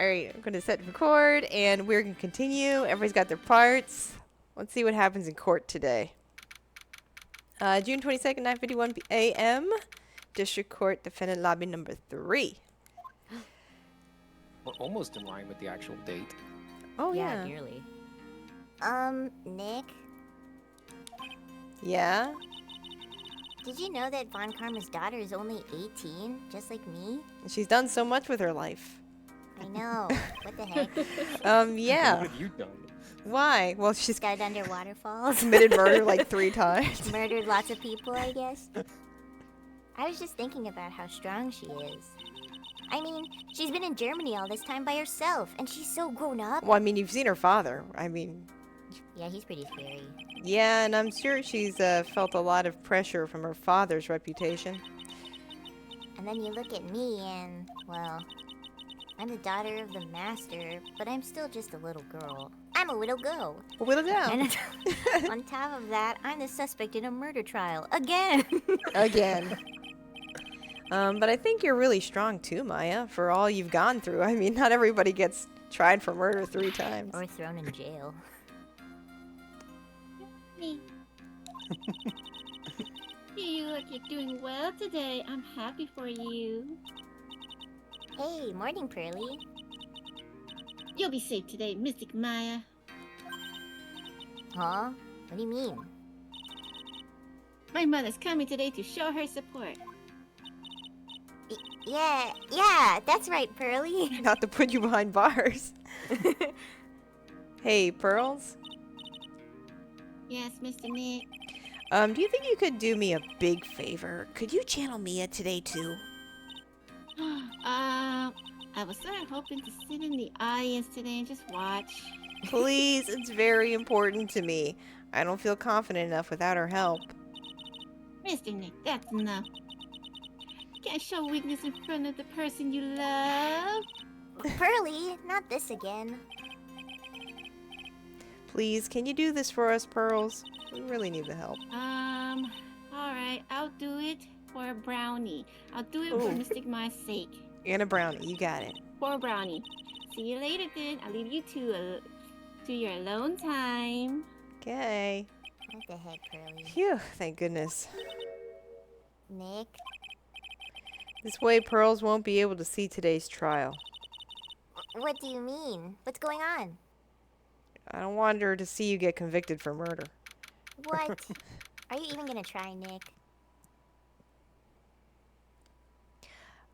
right, I'm gonna set record, and we're gonna continue. Everybody's got their parts. Let's see what happens in court today. June 22nd, 9:51 a.m. District Court, Defendant Lobby number 3. We're almost in line with the actual date. Oh yeah. Nearly. Nick, Yeah. did you know that Von Karma's daughter is only 18, just like me? She's done so much with her life. I know. What the heck? Yeah. What have you done? Why? Well, she's Skived under waterfalls. committed murder like 3 times. Murdered lots of people, I guess. I was just thinking about how strong she is. I mean, she's been in Germany all this time by herself, and she's so grown up. Well, I mean, you've seen her father. I mean, Yeah, he's pretty scary. yeah, and I'm sure she's felt a lot of pressure from her father's reputation. And then you look at me and, well, I'm the daughter of the master, but I'm still just a little girl. I'm a little girl. Whittle down. And on top of that, I'm the suspect in a murder trial. Again! Again. But I think you're really strong too, Maya, for all you've gone through. I mean, not everybody gets tried for murder 3 times. Or thrown in jail. Me. You look like you're doing well today. I'm happy for you. Hey, morning, Pearly. You'll be safe today, Mystic Maya. Huh? What do you mean? My mother's coming today to show her support. Yeah, that's right, Pearly. Not to put you behind bars. Hey, Pearls. Yes, Mr. Nick. Do you think you could do me a big favor? Could you channel Mia today too? I was sort of hoping to sit in the audience today and just watch. Please, it's very important to me. I don't feel confident enough without her help. Mr. Nick, that's enough. You can't show weakness in front of the person you love. Pearly, not this again. Please, can you do this for us, Pearls? We really need the help. Alright, I'll do it for a brownie. I'll do it for Ooh. Mystic Maya's sake. And a brownie, you got it. For a brownie. See you later then. I'll leave you to your alone time. Okay. What the heck, Pearly? Phew, thank goodness. Nick? This way, Pearls won't be able to see today's trial. What do you mean? What's going on? I don't want her to see you get convicted for murder. What? Are you even gonna try, Nick?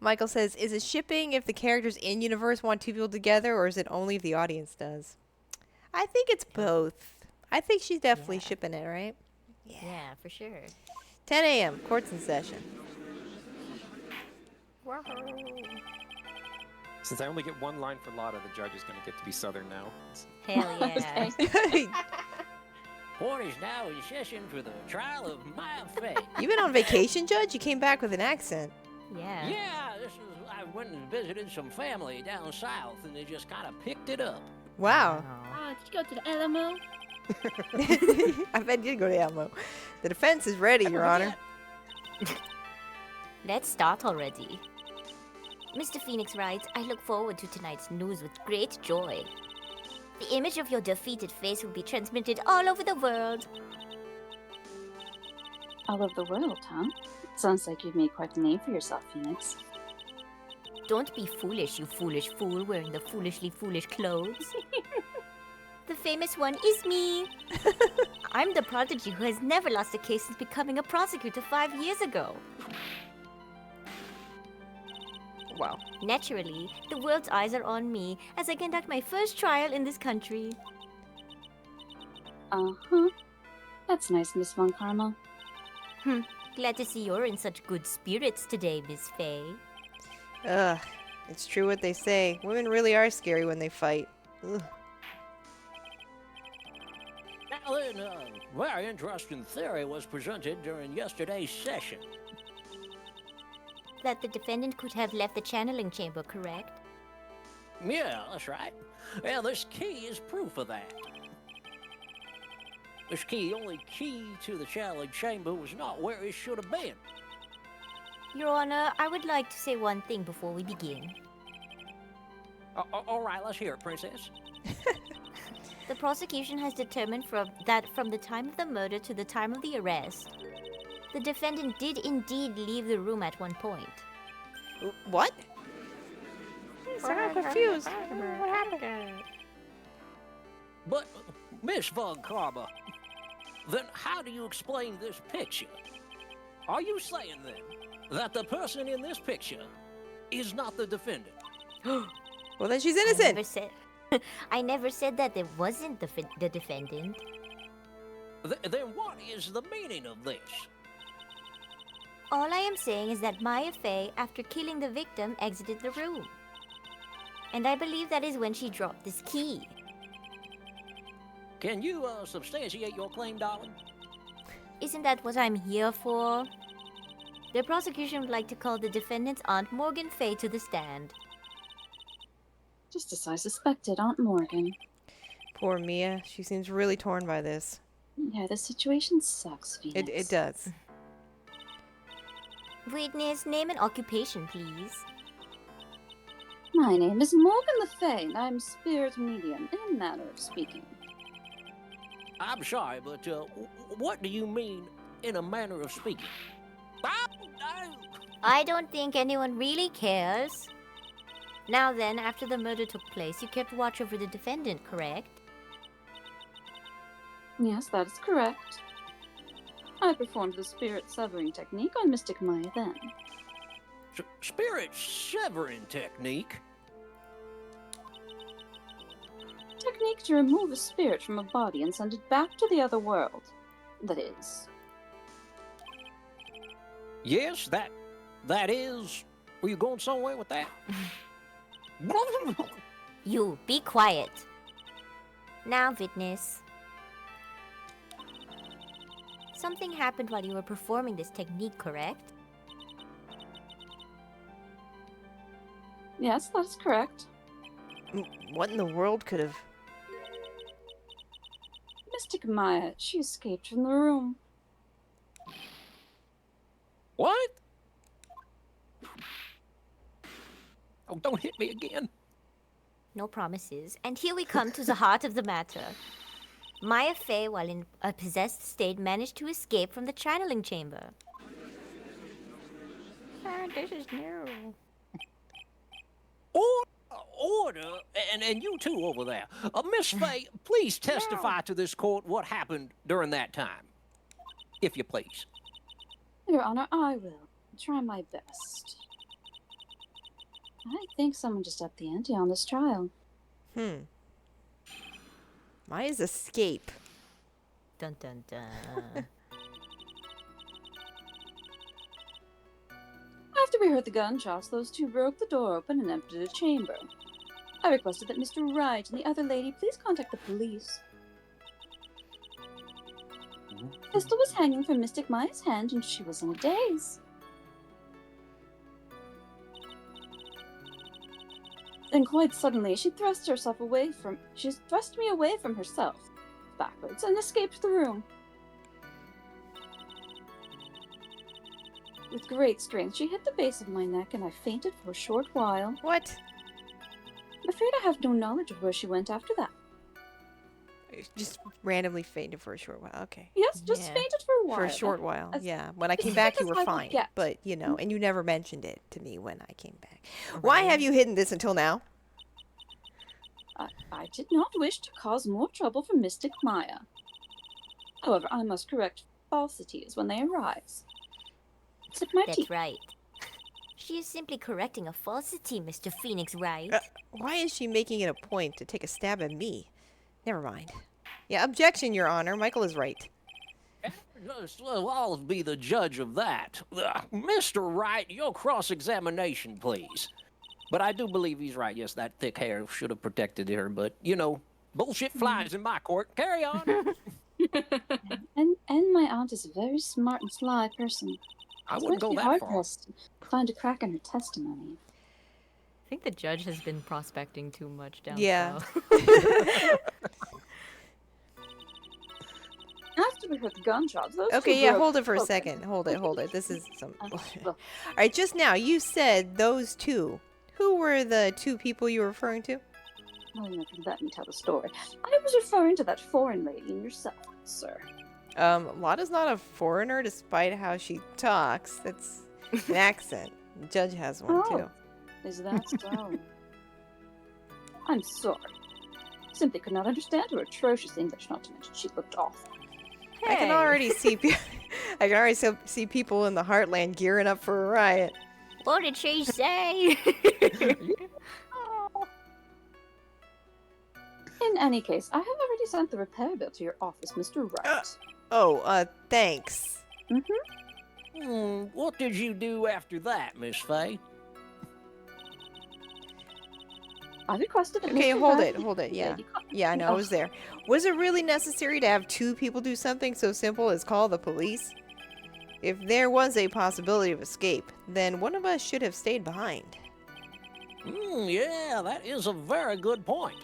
Michael says, is it shipping if the characters in universe want 2 people together, or is it only if the audience does? I think it's both. I think she's definitely Yeah. shipping it, right? Yeah, for sure. 10 a.m., court's in session. Since I only get 1 line for Lotta, the judge is going to get to be Southern now. Hell yeah. Court is now in session for the trial of Maya Fay. You been on vacation, Judge? You came back with an accent. Yeah. Yeah, I went and visited some family down south, and they just kind of picked it up. Wow. Oh, did you go to the Alamo? I bet you did go to Elmo. The defense is ready, Your Honor. Let's start already. Mr. Phoenix writes, I look forward to tonight's news with great joy. The image of your defeated face will be transmitted all over the world. All over the world, huh? Sounds like you've made quite a name for yourself, Phoenix. Don't be foolish, you foolish fool wearing the foolishly foolish clothes. The famous one is me. I'm the prodigy who has never lost a case since becoming a prosecutor 5 years ago. Wow. Naturally, the world's eyes are on me as I conduct my first trial in this country. Uh-huh. That's nice, Miss Von Karma. Glad to see you're in such good spirits today, Miss Fay. Ugh. It's true what they say. Women really are scary when they fight. Ugh. Now then, a very interesting theory was presented during yesterday's session. That the defendant could have left the channeling chamber, correct? Yeah, that's right. Yeah, this key is proof of that. This key, only key to the channeling chamber, was not where it should have been. Your Honor, I would like to say one thing before we begin. All right, let's hear it, Princess. The prosecution has determined that from the time of the murder to the time of the arrest, the defendant did indeed leave the room at one point. What? I'm confused. What happened? But, Miss Von Karma, then how do you explain this picture? Are you saying then that the person in this picture is not the defendant? Well, then she's I innocent. never said, I never said that it wasn't the defendant. Then what is the meaning of this? All I am saying is that Maya Fey, after killing the victim, exited the room. And I believe that is when she dropped this key. Can you substantiate your claim, darling? Isn't that what I'm here for? The prosecution would like to call the defendant's Aunt Morgan Fey to the stand. Just as I suspected, Aunt Morgan. Poor Mia. She seems really torn by this. Yeah, the situation sucks, Phoenix. It does. Witness, name and occupation, please. My name is Morgan Le Fay, and I'm spirit medium, in a manner of speaking. I'm sorry, but what do you mean in a manner of speaking? Oh, no! I don't think anyone really cares. Now then, after the murder took place, you kept watch over the defendant, correct? Yes, that is correct. I performed the spirit severing technique on Mystic Maya then. Spirit severing technique? Technique to remove a spirit from a body and send it back to the other world. That is. Yes, that is... Were you going somewhere with that? You, be quiet. Now, witness. Something happened while you were performing this technique, correct? Yes, that is correct. What in the world could have... Mystic Maya, she escaped from the room. What? Oh, don't hit me again. No promises. And here we come to the heart of the matter. Maya Fey, while in a possessed state, managed to escape from the channeling chamber. This is new. Order, and you too over there. Miss Fay, please testify to this court what happened during that time. If you please. Your Honor, I will. Try my best. I think someone just upped the ante on this trial. Maya's escape. Dun dun dun. After we heard the gunshots, those two broke the door open and emptied a chamber. I requested that Mr. Wright and the other lady please contact the police. The pistol was hanging from Mystic Maya's hand and she was in a daze. Then quite suddenly, she thrust me away from herself, backwards, and escaped the room. With great strength, she hit the base of my neck, and I fainted for a short while. What? I'm afraid I have no knowledge of where she went after that. Just randomly fainted for a short while. Okay. Yes, just Yeah. fainted for a while. For a short while. as Yeah. When I as came back, you sick as were I would fine. get. But, you know, and you never mentioned it to me when I came back. Why have you hidden this until now? I did not wish to cause more trouble for Mystic Maya. However, I must correct falsities when they arise. Sip my tea. That's right. She is simply correcting a falsity, Mr. Phoenix Wright. Why is she making it a point to take a stab at me? Never mind. Yeah, objection, Your Honor. Michael is right. I'll be the judge of that. Mr. Wright, your cross-examination, please. But I do believe he's right. Yes, that thick hair should have protected her, but, you know, bullshit flies in my court. Carry on. And my aunt is a very smart and sly person. I It's wouldn't going go to be that far. hard-pressed to find a crack in her testimony. I think the judge has been prospecting too much down Yeah. south. After we heard the gunshots, those Okay, two yeah, broke hold it for a open. second. Hold it. This is some... Well, All right, just now, you said those two. Who were the two people you were referring to? Oh, you never let me tell the story. I was referring to that foreign lady and yourself, sir. Lotta's not a foreigner despite how she talks. That's an accent. The judge has one too. Is that so? I'm sorry. Simply could not understand her atrocious English, not to mention she looked awful. I can already see I can already see people in the heartland gearing up for a riot. What did she say? In any case, I have already sent the repair bill to your office, Mr. Wright. Thanks. What did you do after that, Miss Fay? I requested that Okay, Mr. hold Wright it, hold it, yeah. Lady Cotton- Yeah, I know, I was there. Was it really necessary to have two people do something so simple as call the police? If there was a possibility of escape, then one of us should have stayed behind. Yeah, that is a very good point.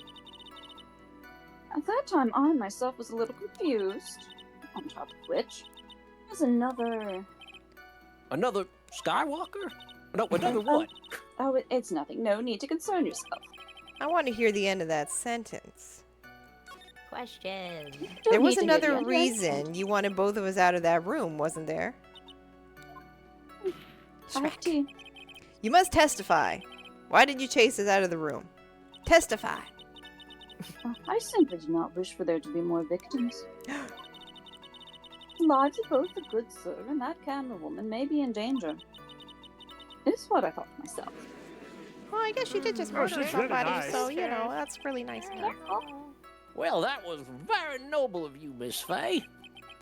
At that time, I myself was a little confused. On top of which, there's another... Another Skywalker? No, another what? Oh, it's nothing. No need to concern yourself. I want to hear the end of that sentence. Question. Don't There need was to hear the another end, right? reason you wanted both of us out of that room, wasn't there? I have tea. You must testify. Why did you chase us out of the room? Testify. I simply do not wish for there to be more victims. The lives of both the good sir and that camera woman may be in danger. Is what I thought to myself. Well, I guess you did just murder she's really somebody, nice. so, you know, that's really nice of her. Well, that was very noble of you, Miss Fay.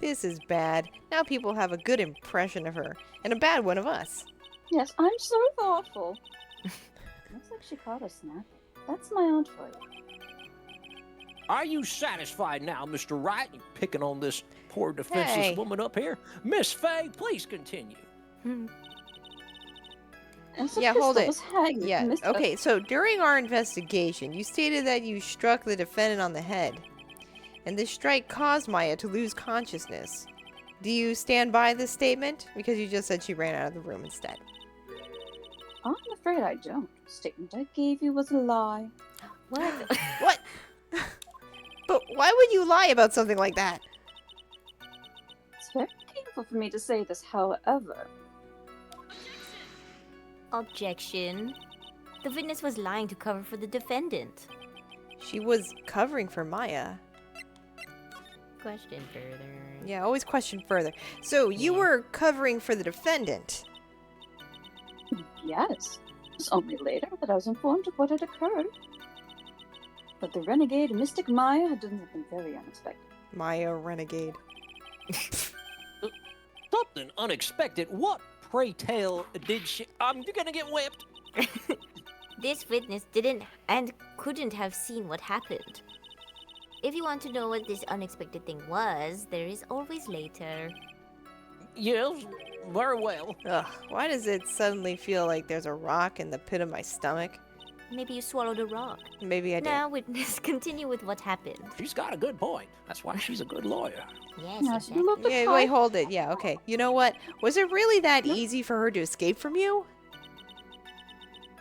This is bad. Now people have a good impression of her, and a bad one of us. Yes, I'm so thoughtful. Looks like she caught us napping. That's my aunt for you. Are you satisfied now, Mr. Wright? You picking on this poor defenseless Hey. woman up here? Miss Fay, please continue. And so Yeah, hold Crystal it. was hanging Yeah, from Mr. okay, so during our investigation, you stated that you struck the defendant on the head, and this strike caused Maya to lose consciousness. Do you stand by this statement? Because you just said she ran out of the room instead. I'm afraid I don't. The statement I gave you was a lie. What? What? But why would you lie about something like that? It's very painful for me to say this, however. Objection. The witness was lying to cover for the defendant. She was covering for Maya. Question further. Yeah, always question further. So you were covering for the defendant. Yes. It was only later that I was informed of what had occurred. But the renegade mystic Maya had done something very unexpected. Maya renegade. Something unexpected. What, pray tell, did she... you're gonna get whipped. This witness didn't and couldn't have seen what happened. If you want to know what this unexpected thing was, there is always later. Yes, very well. Ugh, why does it suddenly feel like there's a rock in the pit of my stomach? Maybe you swallowed a rock. Maybe I did. Now, witness, continue with what happened. She's got a good point. That's why she's a good lawyer. Yes, Yes, exactly. you looked Yeah, wait, hold it. Yeah, okay. You know what? Was it really that easy for her to escape from you?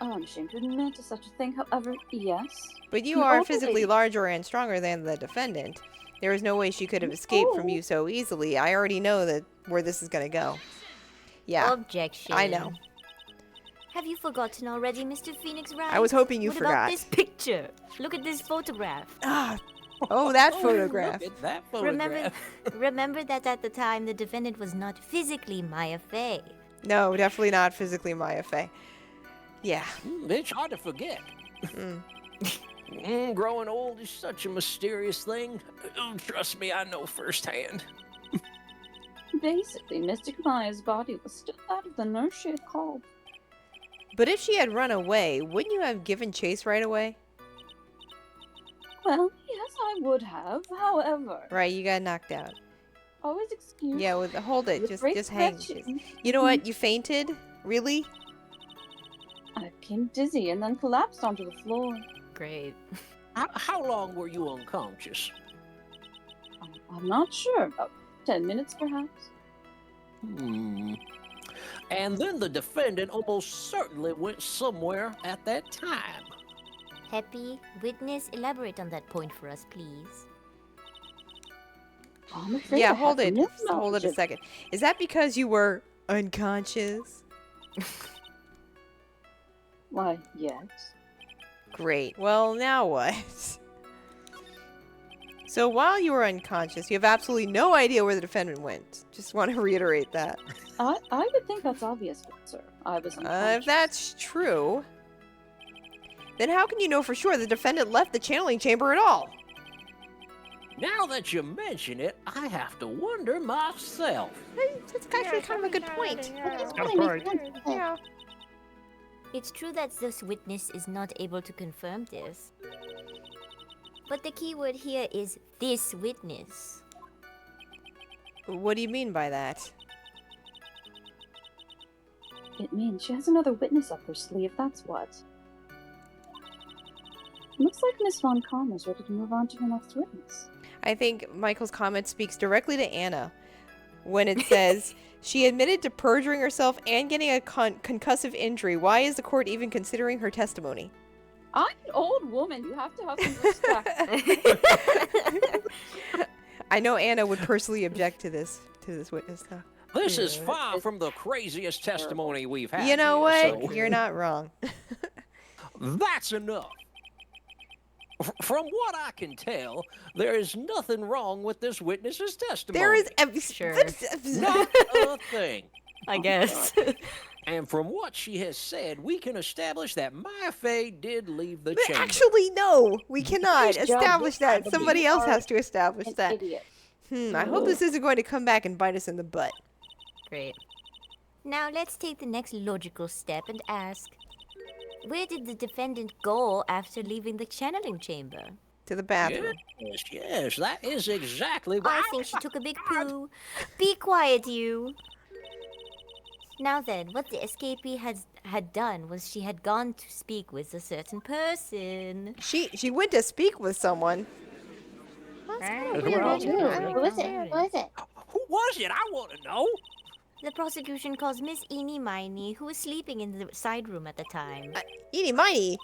Oh, I'm ashamed to admit to such a thing, however, yes. But you The are older physically lady- larger and stronger than the defendant. There is no way she could have escaped from you so easily. I already know that where this is gonna go. Yeah, Objection. I know. Have you forgotten already, Mr. Phoenix Wright? I was hoping you what forgot. about this picture? Look at this photograph. Ah, oh, that photograph. Look at that photograph. Remember that at the time the defendant was not physically Maya Fey. No, definitely not physically Maya Fey. Yeah. It's hard to forget. Growing old is such a mysterious thing. Trust me, I know firsthand. Basically, Mystic Maya's body was still that of the nurse she had called. But if she had run away, wouldn't you have given chase right away? Well, yes, I would have. However, Right, you got knocked out. always excuse. Yeah, hold it. with Just great hang. gratitude. You know what? You fainted? Really? I became dizzy and then collapsed onto the floor. Great. How long were you unconscious? I'm not sure. About 10 minutes, perhaps. And then the defendant almost certainly went somewhere at that time. Happy, witness, elaborate on that point for us, please. I'm afraid I Yeah, have hold it. no Hold it a knowledge of- second. Is that because you were unconscious? Why, yes. Great. Well, now what? So while you were unconscious, you have absolutely no idea where the defendant went. Just want to reiterate that. I would think that's obvious, good sir. I was If unconscious. that's true, then how can you know for sure the defendant left the channeling chamber at all? Now that you mention it, I have to wonder myself. That's actually kind of a good point. Yeah. It's true that this witness is not able to confirm this. But the key word here is this witness. What do you mean by that? It means she has another witness up her sleeve, that's what. Looks like Miss Von Calm is ready to move on to her next witness. I think Michael's comment speaks directly to Anna when it says, she admitted to perjuring herself and getting a concussive injury. Why is the court even considering her testimony? I'm an old woman. You have to have some respect. I know Anna would personally object to this witness, though. This is far from the craziest testimony we've had. You know here, what? so- You're not wrong. That's enough. From what I can tell, there is nothing wrong with this witness's testimony. There is Sure. not a thing. I guess. And from what she has said, we can establish that Maya Fey did leave the chamber. Actually, no, we cannot Please, Judge, establish that. you Somebody else are has to establish An that. idiot. I hope this isn't going to come back and bite us in the butt. Great. Now let's take the next logical step and ask, where did the defendant go after leaving the channeling chamber? To the bathroom. Yes, that is exactly what I think she took a big poo. Be quiet, you. Now then, what the escapee had done was she had gone to speak with a certain person. She went to speak with someone. Right. weird, Well, isn't it? yeah, I don't like, know. Who is it? Who is it? Who was it? I want to know. The prosecution calls Miss Eenie Miney, who was sleeping in the side room at the time. Eeny miny.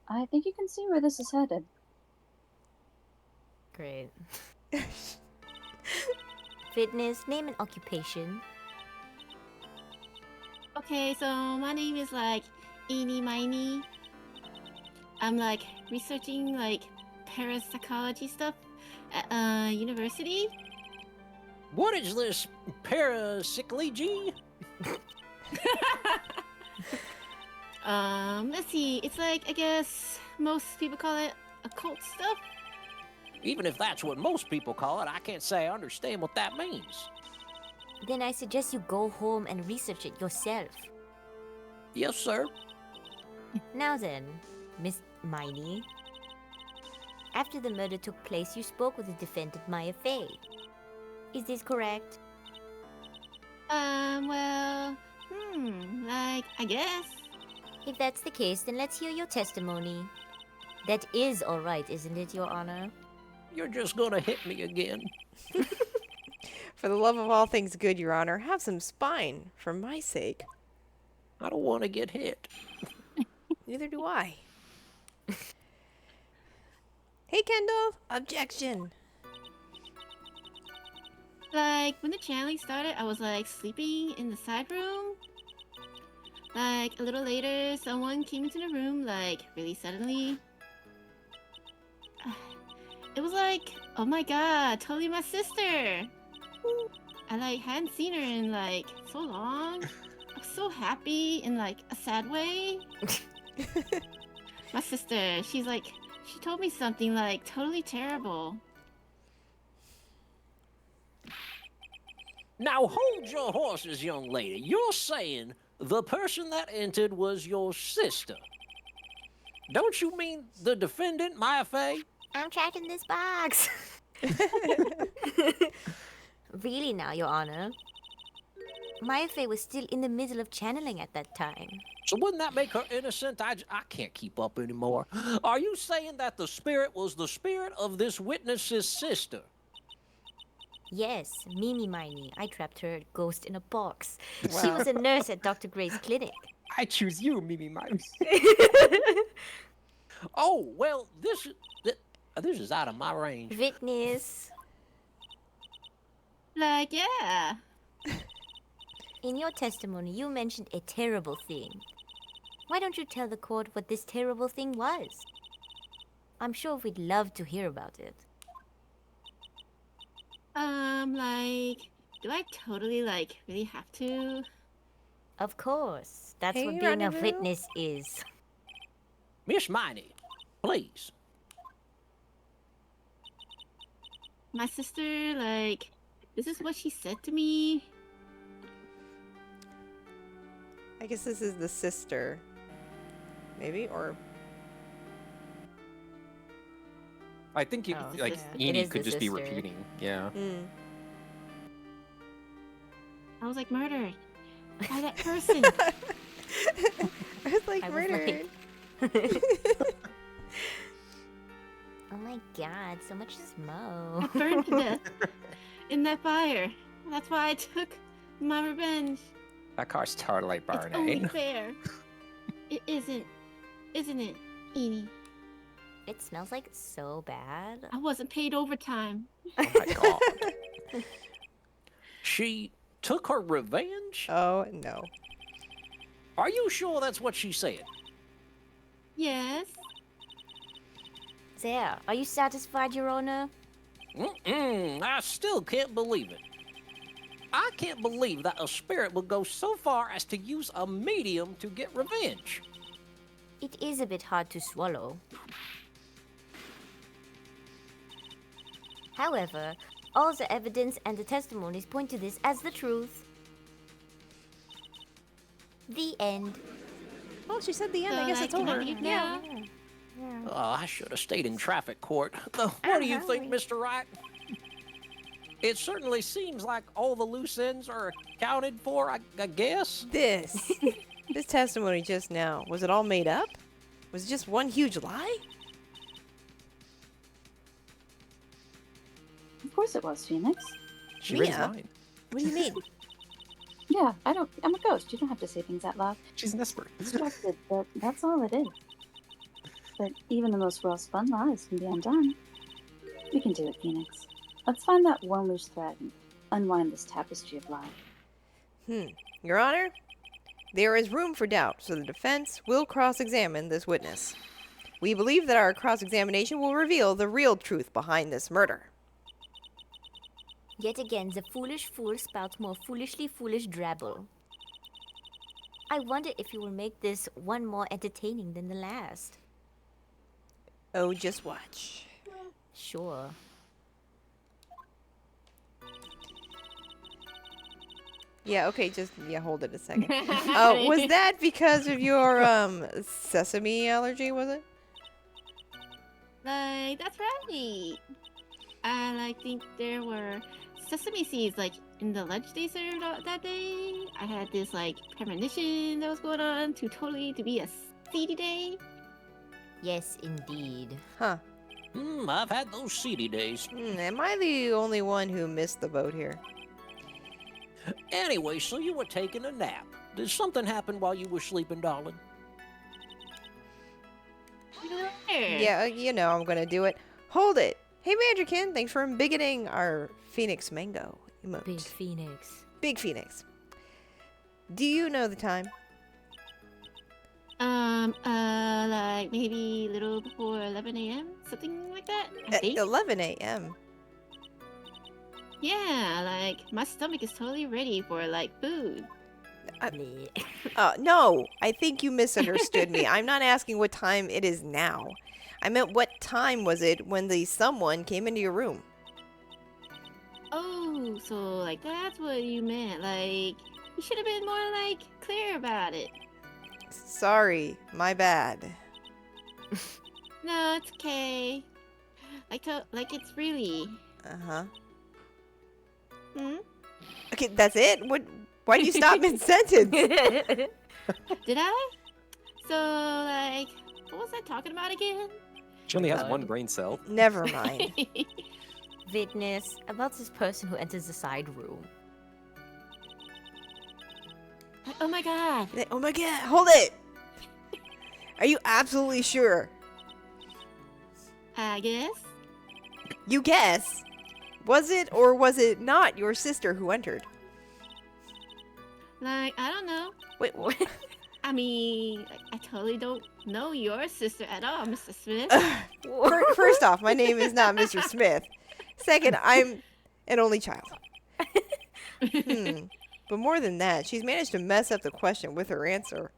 I think you can see where this is headed. Great. Fitness, name and occupation. Okay, so my name is like Eenie Miney. I'm like researching like parapsychology stuff at university. What is this parapsychology? Let's see. It's like I guess most people call it occult stuff. Even if that's what most people call it, I can't say I understand what that means. Then I suggest you go home and research it yourself. Yes, sir. Now then, Miss Miney. After the murder took place, you spoke with the defendant Maya Fey. Is this correct? Well, like I guess. If that's the case, then let's hear your testimony. That is all right, isn't it, Your Honor? You're just gonna hit me again. For the love of all things good, Your Honor, have some spine for my sake. I don't want to get hit. Neither do I. Hey, Kendall. Objection. Like when the channeling started, I was like sleeping in the side room. Like a little later, someone came into the room like really suddenly. It was like, oh my god, totally my sister. I like hadn't seen her in like so long. I was so happy in like a sad way. My sister, she's like, she told me something like totally terrible. Now hold your horses, young lady. You're saying the person that entered was your sister. Don't you mean the defendant, Maya Fey? I'm tracking this box. Really now, Your Honor. Maya Fey was still in the middle of channeling at that time. So wouldn't that make her innocent? I can't keep up anymore. Are you saying that the spirit was the spirit of this witness's sister? Yes, Mimi Miney. I trapped her ghost in a box. She Wow. was a nurse at Dr. Gray's clinic. I choose you, Mimi Mimes. Oh, well, this is out of my range. Witness. Like, yeah. In your testimony, you mentioned a terrible thing. Why don't you tell the court what this terrible thing was? I'm sure we'd love to hear about it. Like, do I totally, like, really have to? Of course. That's Hey, what being a Rendezvous. witness is. Miss Miney, please. My sister, like, this is what she said to me. I guess this is the sister. Maybe? Or. I think you, Oh, like yeah. It Enid is could the just be sister. repeating. Yeah. Mm. I was like murdered by that person. I was like I was murdered. Oh my god, so much I smoke. burned to death in that fire. That's why I took my revenge. That car's totally It's only burning. fair. It isn't it, Edie? It smells like so bad. I wasn't paid overtime. Oh my god. She took her revenge? Oh, no. Are you sure that's what she said? Yes. There, are you satisfied, Your Honor? I still can't believe it. I can't believe that a spirit would go so far as to use a medium to get revenge. It is a bit hard to swallow. However, all the evidence and the testimonies point to this as the truth. The end. Oh, she said the end. I So, guess like, it's can I over. leave now? Oh, I should have stayed in traffic court. What do you think, Mr. Wright? It certainly seems like all the loose ends are accounted for, I guess. This. This testimony just now. Was it all made up? Was it just one huge lie? Of course it was, Phoenix. She read his Mia? mind. What do you mean? Yeah, I'm a ghost. You don't have to say things out loud. She's an expert. Distracted, but that's all it is. But even the most well-spun lies can be undone. We can do it, Phoenix. Let's find that one loose thread and unwind this tapestry of lies. Your Honor, there is room for doubt, so the defense will cross-examine this witness. We believe that our cross-examination will reveal the real truth behind this murder. Yet again, the foolish fool spouts more foolishly foolish drabble. I wonder if you will make this one more entertaining than the last. Oh, just watch. Sure. Yeah, okay, hold it a second. Oh, was that because of your, sesame allergy, was it? Like, that's right. I like think there were sesame seeds like in the lunch they served that day. I had this like premonition that was going on to be a seedy day. Yes, indeed. Huh. I've had those seedy days. Am I the only one who missed the boat here? Anyway, so you were taking a nap. Did something happen while you were sleeping, darling? Yeah, you know I'm gonna do it. Hold it! Hey, Mandrakin, thanks for embiggening our Phoenix Mango emote. Big Phoenix. Big Phoenix. Do you know the time? Like maybe a little before 11 a.m., something like that. I At think. 11 a.m. Yeah, like my stomach is totally ready for like food. No, I think you misunderstood me. I'm not asking what time it is now. I meant what time was it when the someone came into your room? Oh, so like that's what you meant. Like you should have been more like clear about it. Sorry, my bad. No, it's okay. Like it's really. Uh-huh. Hmm? Okay, that's it? Why'd you stop mid-sentence? Did I? So like, what was I talking about again? She only has one brain cell. Never mind. Witness, about this person who enters the side room. Oh my god. Oh my god, hold it! Are you absolutely sure? I guess. You guess. Was it or was it not your sister who entered? Like, I don't know. Wait, what? I mean, I totally don't know your sister at all, Mr. Smith. First off, my name is not Mr. Smith. Second, I'm an only child. But more than that, she's managed to mess up the question with her answer.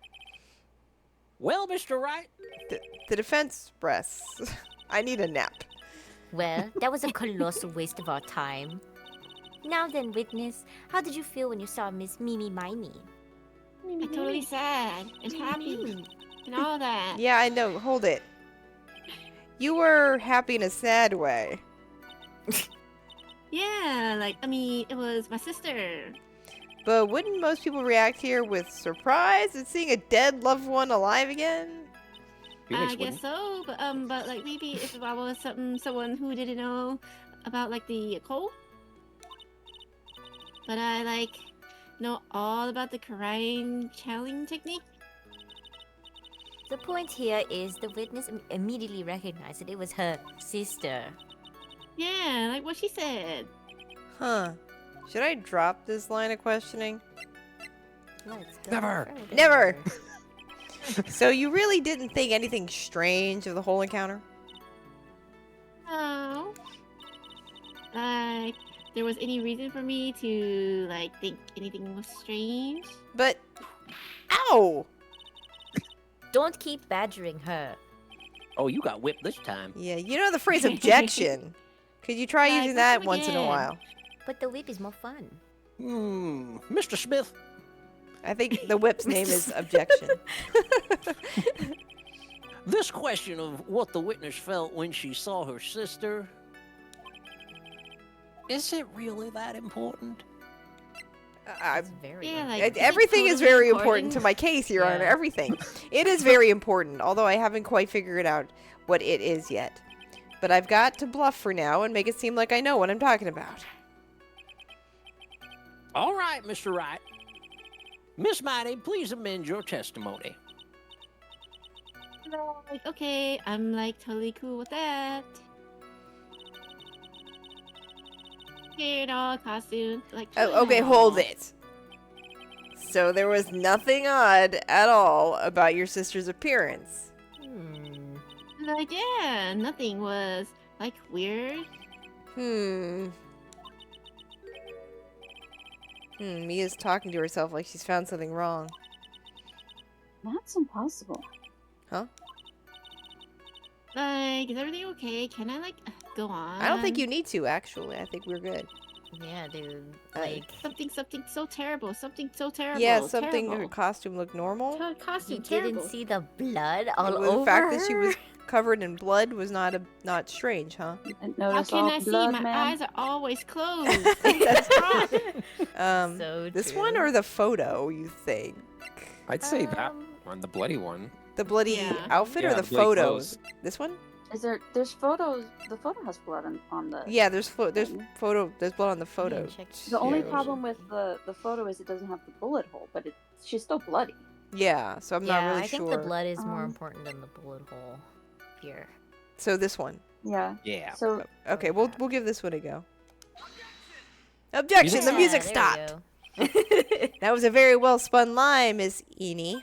Well, Mr. Wright, The defense rests. I need a nap. Well, that was a colossal waste of our time. Now then, Witness, how did you feel when you saw Miss Mimi Mimey? I'm totally sad and happy and all that. Yeah, I know. Hold it. You were happy in a sad way. Yeah, like, I mean, it was my sister. But wouldn't most people react here with surprise at seeing a dead loved one alive again? Phoenix I guess so, but like maybe if I was someone who didn't know about like the occult, but I like know all about the Quran channeling technique. The point here is the witness immediately recognized that it was her sister. Yeah, like what she said. Huh. Should I drop this line of questioning? Let's go Never. further. Never. So you really didn't think anything strange of the whole encounter? No. Like there was any reason for me to like think anything was strange? But, ow! Don't keep badgering her. oh, you got whipped this time. Yeah, you know the phrase objection. Could you try Like, using let's that come once in a again. while? But the whip is more fun. Mr. Smith, I think the whip's name is objection. this question of what the witness felt when she saw her sister, is it really that important? I, That's very Yeah, like everything is totally very important to my case, Your Honor. Yeah. Everything. It is very important, although I haven't quite figured out what it is yet. But I've got to bluff for now and make it seem like I know what I'm talking about. All right, Mr. Wright. Miss Mighty, please amend your testimony. Like, okay, I'm like totally cool with that. Hair and all, costume, like. Oh, okay, hold it. So there was nothing odd at all about your sister's appearance. Like, yeah, nothing was like weird. Mia's talking to herself like she's found something wrong. That's impossible. Like, is everything okay? Can I like go on? I don't think you need to, actually. I think we're good. Yeah, dude. Like, Something so terrible. Something so terrible. yeah, something her terrible. costume looked normal. Costume You terrible. didn't see the blood all The over fact that she her? was covered in blood was not strange, huh? And How notice can all I see? blood, My ma'am. eyes are always closed. So This true. one or the photo, you think? I'd say that one, the bloody one. The bloody Yeah. outfit or Yeah, the the bloody photos? clothes. This one? There's photos. The photo has blood on the. Yeah, there's blood on the photo. check The only too. problem with the photo is it doesn't have the bullet hole, but she's still bloody. Yeah, so I'm not Yeah, really I think sure. the blood is more Um, important than the bullet hole here. So this one. Yeah. Yeah. So Okay, we'll give this one a go. Objection! The Yeah, music there stopped. we go. That was a very well spun line, Miss Eni.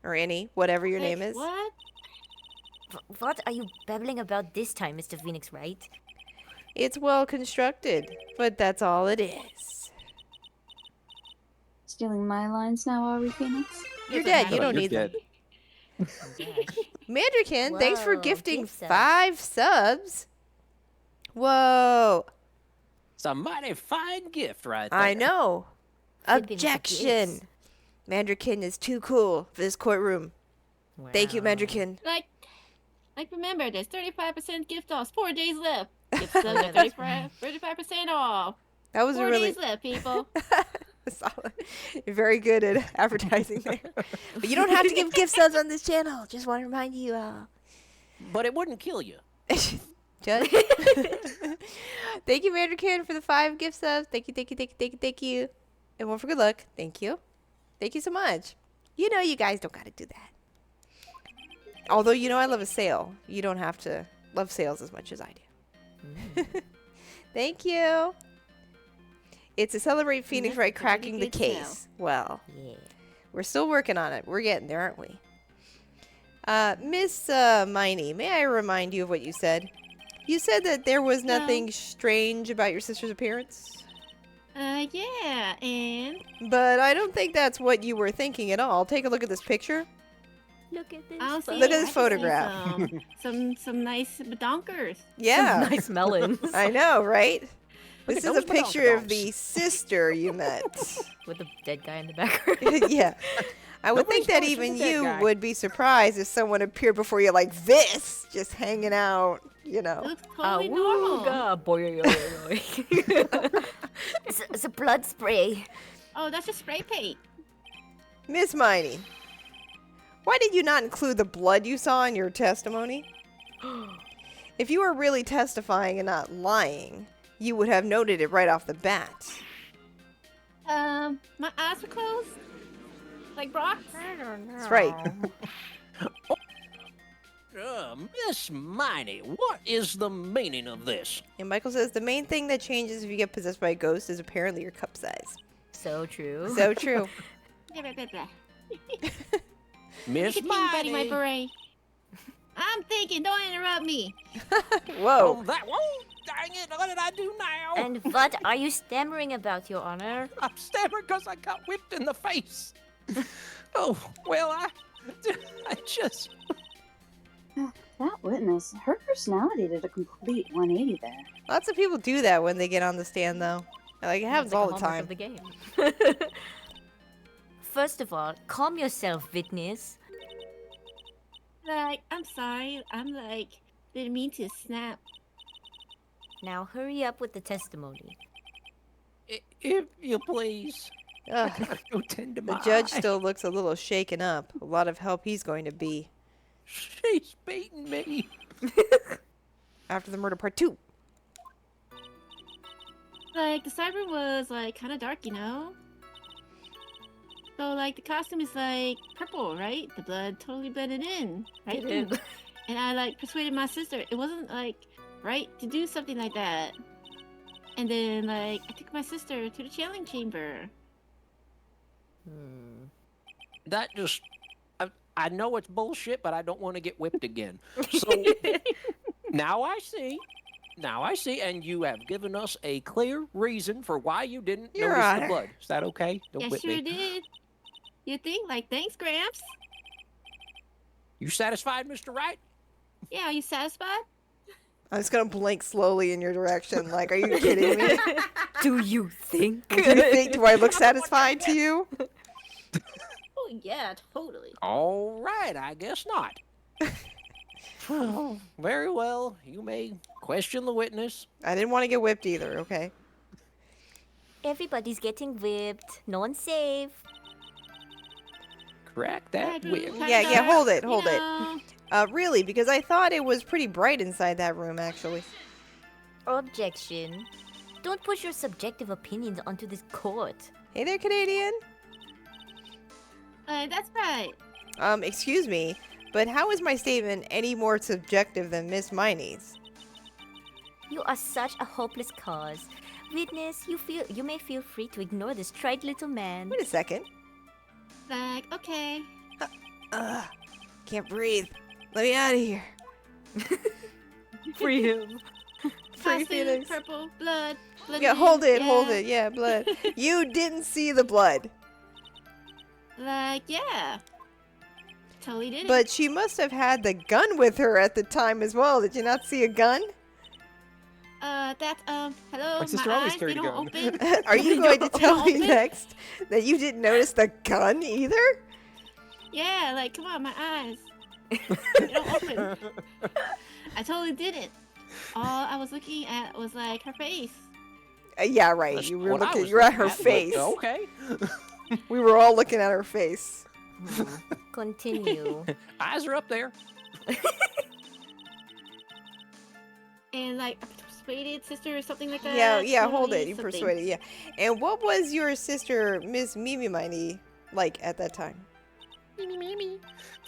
Or Annie, whatever your name is. What? What are you babbling about this time, Mr. Phoenix Wright? It's well constructed, but that's all it is. stealing my lines now, are we, Phoenix? You're Doesn't dead. matter. You don't You're need them. dead. Mandrakin, thanks for Whoa, gifting gift subs. 5 subs. Whoa. It's a mighty fine gift right there. I know. Flipping with the Objection. gifts. Mandrakin is too cool for this courtroom. Thank you, Wow. Mandrakin. Like remember, there's 35% gift off. 4 days left. Gift subs are 35% off. That was 4 a really days left, people. solid. You're very good at advertising there. But you don't have to give gift subs on this channel. Just want to remind you all. But it wouldn't kill you. Judge. Thank you, Mandrakin, for the 5 gift subs. Thank you, thank you, thank you, thank you, thank you. And one for good luck. Thank you. Thank you so much. You know you guys don't got to do that. Although, you know I love a sale. You don't have to love sales as much as I do. Thank you. It's to celebrate Phoenix That's Wright a really cracking the good sale. case. Well, Yeah. we're still working on it. We're getting there, aren't we? Miss Miney, may I remind you of what you said? You said that there was nothing strange about your sister's appearance. Yeah, and But I don't think that's what you were thinking at all. Take a look at this picture. Look at this. I'll see. Look at I this can see photograph. some nice badonkers. Yeah. Nice melons. I know, right? Look This at is a those picture of badonkadonks. the sister you met. With the dead guy in the background. Yeah. I would think that Nobody's noticing even the dead you guy. would be surprised if someone appeared before you like this, just hanging out, you It know. looks totally normal. Awooga, boy, It's a blood spray. Oh, that's just spray paint. Miss Miney, why did you not include the blood you saw in your testimony? If you were really testifying and not lying, you would have noted it right off the bat. My eyes were closed. Like Brock's. That's right. Miss Miney, what is the meaning of this? And Michael says the main thing that changes if you get possessed by a ghost is apparently your cup size. So true. So true. Blah, blah, blah, blah. Miss Continue biting my Miney. beret. I'm thinking, don't interrupt me. Whoa. Oh, that won't. Dang it, what did I do now? And what are you stammering about, Your Honor? I'm stammering because I got whipped in the face. Oh, well, I just... That witness, her personality did a complete 180 there. Lots of people do that when they get on the stand, though. Like, it happens It's like all a the hallmark time. Of the game. First of all, calm yourself, witness. Like, I'm sorry. I'm like, didn't mean to snap. Now hurry up with the testimony. If you please. Ugh. Go tend to The my judge eye. still looks a little shaken up. A lot of help he's going to be She's beating me. after the murder part 2. Like, the cyber was, like, kind of dark, you know? So, like, the costume is, like, purple, right? The blood totally blended in, right? It is. And I, like, persuaded my sister. It wasn't, like, right to do something like that. And then, like, I took my sister to the channeling chamber. That just... I know it's bullshit, but I don't want to get whipped again. So, now I see. Now I see, and you have given us a clear reason for why you didn't Your notice Honor. the blood. Is that okay? Don't Yeah, whip sure me. did. You think? Like, thanks, Gramps. You satisfied, Mr. Wright? Yeah, are you satisfied? I'm just going to blink slowly in your direction. Like, are you kidding me? Do you think? Do you think, do I look satisfied to you? Oh, yeah, totally. All right, I guess not. Oh, very well. You may question the witness. I didn't want to get whipped either, okay? Everybody's getting whipped. No one's safe. Crack that Bedroom, whip. kinda Yeah, dark, hold it, you hold it. know. Really, because I thought it was pretty bright inside that room, actually. Objection. Don't push your subjective opinions onto this court. Hey there, Canadian. That's right. Excuse me, but how is my statement any more subjective than Miss Miney's? You are such a hopeless cause. Witness, you may feel free to ignore this trite little man. Wait a second. Like, okay. Ugh, can't breathe. Let me out of here. Free him. Free Costume, Phoenix. purple, blood. Yeah, hold it, hold it. Yeah, blood. You didn't see the blood, Like, yeah. Totally did. but she must have had the gun with her at the time as well. Did you not see a gun? That's, hello, My sister my always eyes, carried they a don't gun. open. Are you going to tell me Open? next that you didn't notice the gun either? Yeah, like, come on, my eyes. They don't open. I totally didn't. All I was looking at was, like, her face. Yeah, right. That's You were what I looking. was You were at looking her at, but face. Okay. We were all looking at her face. Continue. Eyes are up there. and like I persuaded sister or something like that. Yeah, hold totally it. You something. persuaded, yeah. And what was your sister, Miss Mimi Miney, like at that time?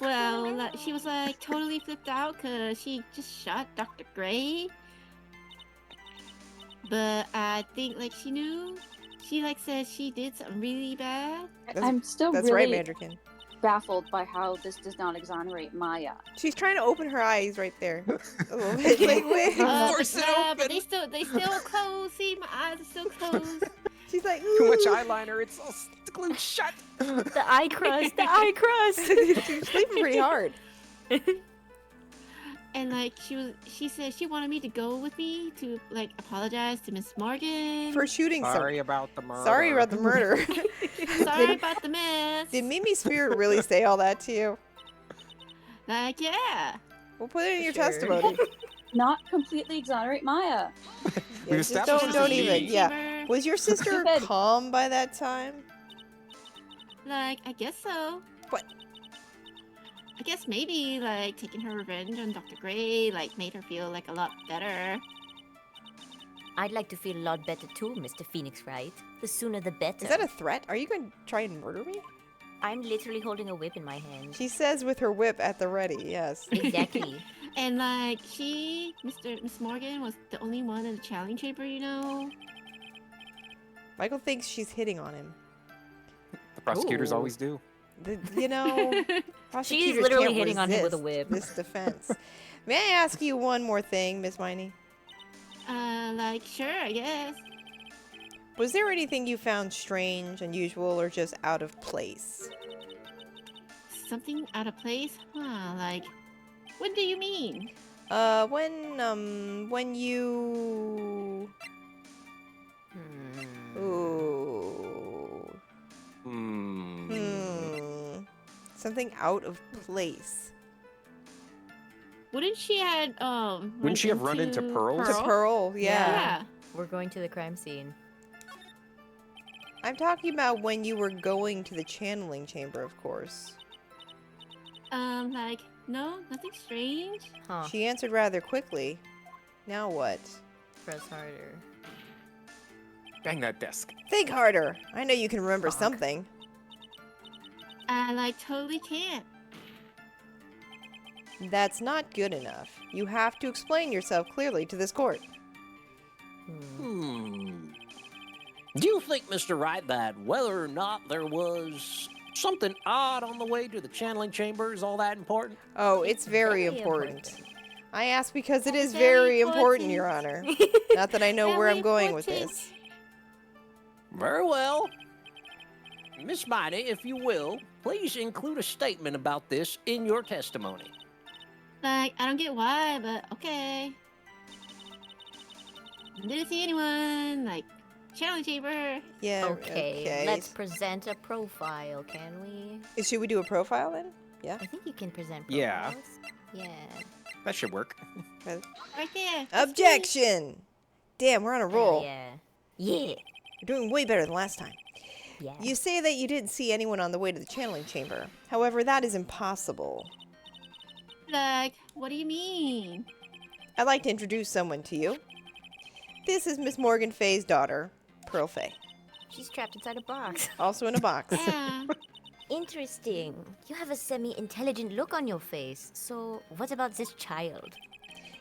Well, like, she was like totally flipped out because she just shot Dr. Gray. But I think like she knew. She like said she did something really bad. I'm still That's right, really Mandrakin. baffled by how this does not exonerate Maya. She's trying to open her eyes right there. A little bit. Wait. Force it But open. they still closed. See, my eyes are still closed. She's like, Too much "Ooh." eyeliner. It's all glued shut. The eye crust, the eye crust. She's sleeping pretty hard. And like she said she wanted me to go with me to like apologize to Miss Morgan. For shooting Sorry about the murder. Sorry about the murder. Sorry about the mess. Did Mimi's spirit really say all that to you? Like, yeah. We'll put it in your Sure. testimony. Not completely exonerate Maya. Yeah, just established don't this even. is Yeah. Chamber. Was your sister Stupid. calm by that time? Like, I guess so. What? I guess maybe like taking her revenge on Dr. Gray like made her feel like a lot better. I'd like to feel a lot better too, Mr. Phoenix Wright. The sooner the better. Is that a threat? Are you going to try and murder me? I'm literally holding a whip in my hand. She says with her whip at the ready, yes. Exactly. And like Miss Morgan was the only one in the challenge chamber, you know. Michael thinks she's hitting on him. The prosecutors Ooh. always do. You know, She's prosecutors literally can't hitting on him with a resist whip. this defense. May I ask you one more thing, Miss Miney? Like sure, I guess. Was there anything you found strange, unusual, or just out of place? Something out of place? Huh, like what do you mean? When you... Hmm. Ooh. Something out of place. Wouldn't she had Wouldn't she have run into Pearls? To Pearl, yeah. Yeah. We're going to the crime scene. I'm talking about when you were going to the channeling chamber, of course. Like no, nothing strange. Huh. She answered rather quickly. Now what? Press harder. Bang that desk. Think harder. I know you can remember Fuck. something. I like totally can't. That's not good enough. You have to explain yourself clearly to this court. Do you think, Mr. Wright, that whether or not there was something odd on the way to the channeling chamber is all that important? Oh, it's very Very important. important. I ask because it is Very very important, important. Your Honor. Not that I know where Very I'm going with important. this. Very well. Miss Miney, if you will, please include a statement about this in your testimony. Like I don't get why, but okay. Didn't see anyone. Like challenge chamber. Yeah. Okay, let's present a profile, can we? Should we do a profile then? Yeah. I think you can present Yeah. profiles. Yeah. That should work. Right there. That's me. Objection! Damn, we're on a roll. Yeah. Yeah. We're doing way better than last time. Yeah. You say that you didn't see anyone on the way to the channeling chamber. However, that is impossible. Like, what do you mean? I'd like to introduce someone to you. This is Miss Morgan Fay's daughter, Pearl Fay. She's trapped inside a box. Also in a box. Yeah. Interesting. You have a semi-intelligent look on your face. So, what about this child?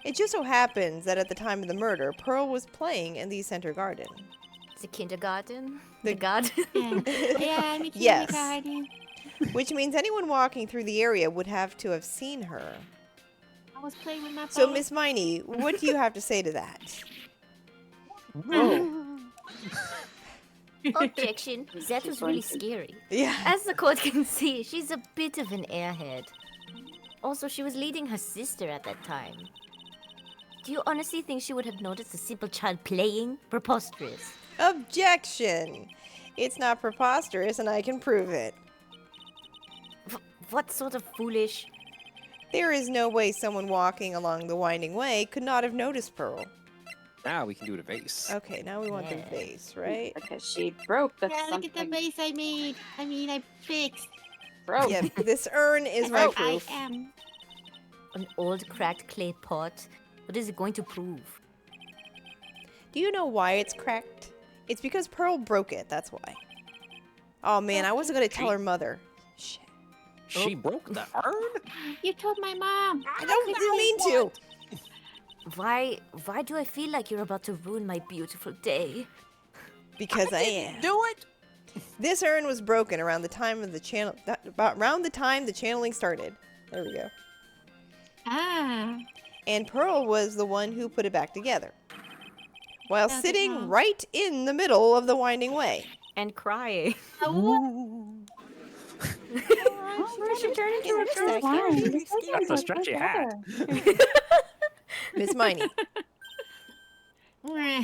It just so happens that at the time of the murder, Pearl was playing in the center garden. The kindergarten? The- The garden? Yeah. Yeah, I'm a Yes. kindergarten. Which means anyone walking through the area would have to have seen her. I was playing with my So, phone. Miss Miney, what do you have to say to that? Objection. That She's was really going scary. Yeah. As the court can see, she's a bit of an airhead. Also, she was leading her sister at that time. Do you honestly think she would have noticed a simple child playing? Preposterous. Objection! It's not preposterous and I can prove it. What sort of foolish... There is no way someone walking along the winding way could not have noticed Pearl. Now we can do it a vase. Okay, now we want the Yeah. vase, right? Because she broke the Yeah, look at the something. base I made. I fixed. Broke. Yeah, this urn is my I proof. am. An old cracked clay pot? What is it going to prove? Do you know why it's cracked? It's because Pearl broke it, that's why. Oh man, I wasn't gonna tell her mother. Shit. She broke the urn? You told my mom. I didn't mean to. Why do I feel like you're about to ruin my beautiful day? Because I am. Do it? This urn was broken around the time of the channel, about around the time the channeling started. There we go. Ah. And Pearl was the one who put it back together, while How's it sitting go? right in the middle of the winding way. And crying. Oh, She turned into a It's girl. fine. This That's a sounds like stretchy good hat. weather. Miss Miney. Meh.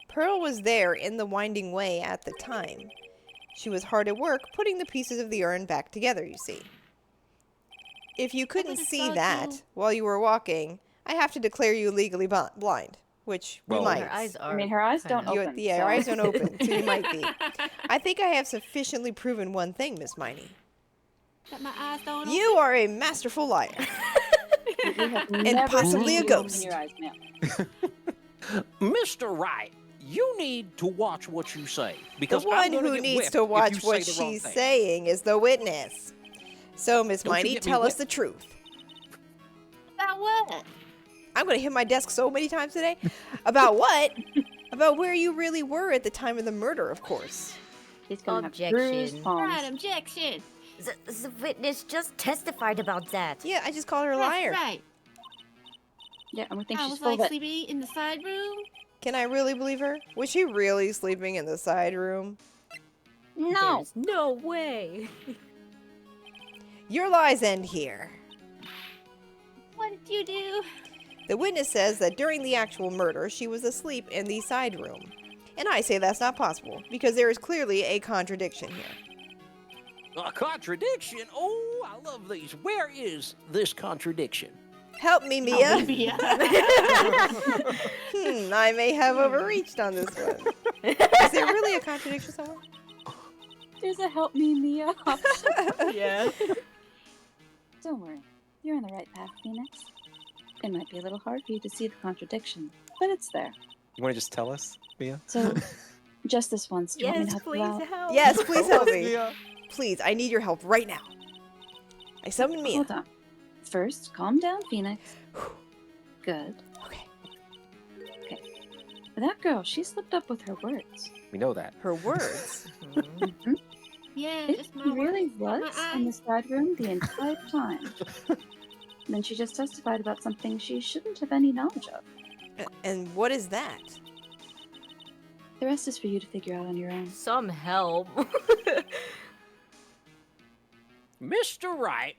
Pearl was there in the winding way at the time. She was hard at work putting the pieces of the urn back together, you see. If you couldn't would've see thought that you- while you were walking, I have to declare you legally blind, which we Well, might. Her eyes are. I mean, her eyes don't kinda- open. Yeah, so. her eyes don't open, so you might be. I think I have sufficiently proven one thing, Miss Miney. That my eyes don't You are a masterful liar. We have never possibly seen a you open ghost. Your eyes, ma'am. Mr. Wright, you need to watch what you say. The Because I'm one gonna who get needs whipped to if watch you say what the wrong she's thing. saying is the witness. So, Miss Don't you Miney, get me tell us whipped. the truth. About what? I'm going to hit my desk so many times today. About what? About where you really were at the time of the murder, of course. He's gonna have Objection. bruised palms. Right, objection. The witness just testified about that. Yeah, I just called her a That's liar. right. Yeah, and we think I she's was full like of it. sleeping in the side room. Can I really believe her? Was she really sleeping in the side room? No. There's no way. Your lies end here. What did you do? The witness says that during the actual murder, she was asleep in the side room. And I say that's not possible, because there is clearly a contradiction here. A contradiction? Oh, I love these. Where is this contradiction? Help me, Mia. Mia. I may have overreached on this one. Is there really a contradiction somewhere? There's a help me, Mia option. Yeah. Don't worry. You're on the right path, Phoenix. It might be a little hard for you to see the contradiction, but it's there. You want to just tell us, Mia? So, just this once, do you want me to Yes, help you please out? help. Yes, please help me. Mia. Please, I need your help right now. I summon Mia. Hold on. First, calm down, Phoenix. Good. Okay. That girl, she slipped up with her words. We know that. Her words. Yeah, If just my she really words, not was my in the eyes. side room the entire time, then she just testified about something she shouldn't have any knowledge of. And what is that? The rest is for you to figure out on your own. Some help. Mr. Wright,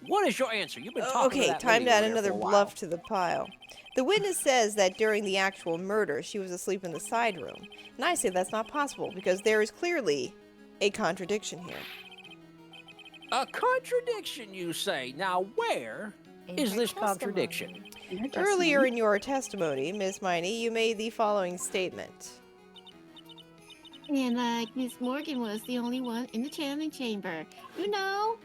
what is your answer? You've been talking to Okay, that time lady to add over there another for a while. bluff to the pile. The witness says that during the actual murder, she was asleep in the side room. And I say that's not possible, because there is clearly a contradiction here. A contradiction, you say? Now, where is this contradiction? In her Earlier testimony, in your testimony, Miss Miney, you made the following statement. And like Miss Morgan was the only one in the channeling chamber. You know?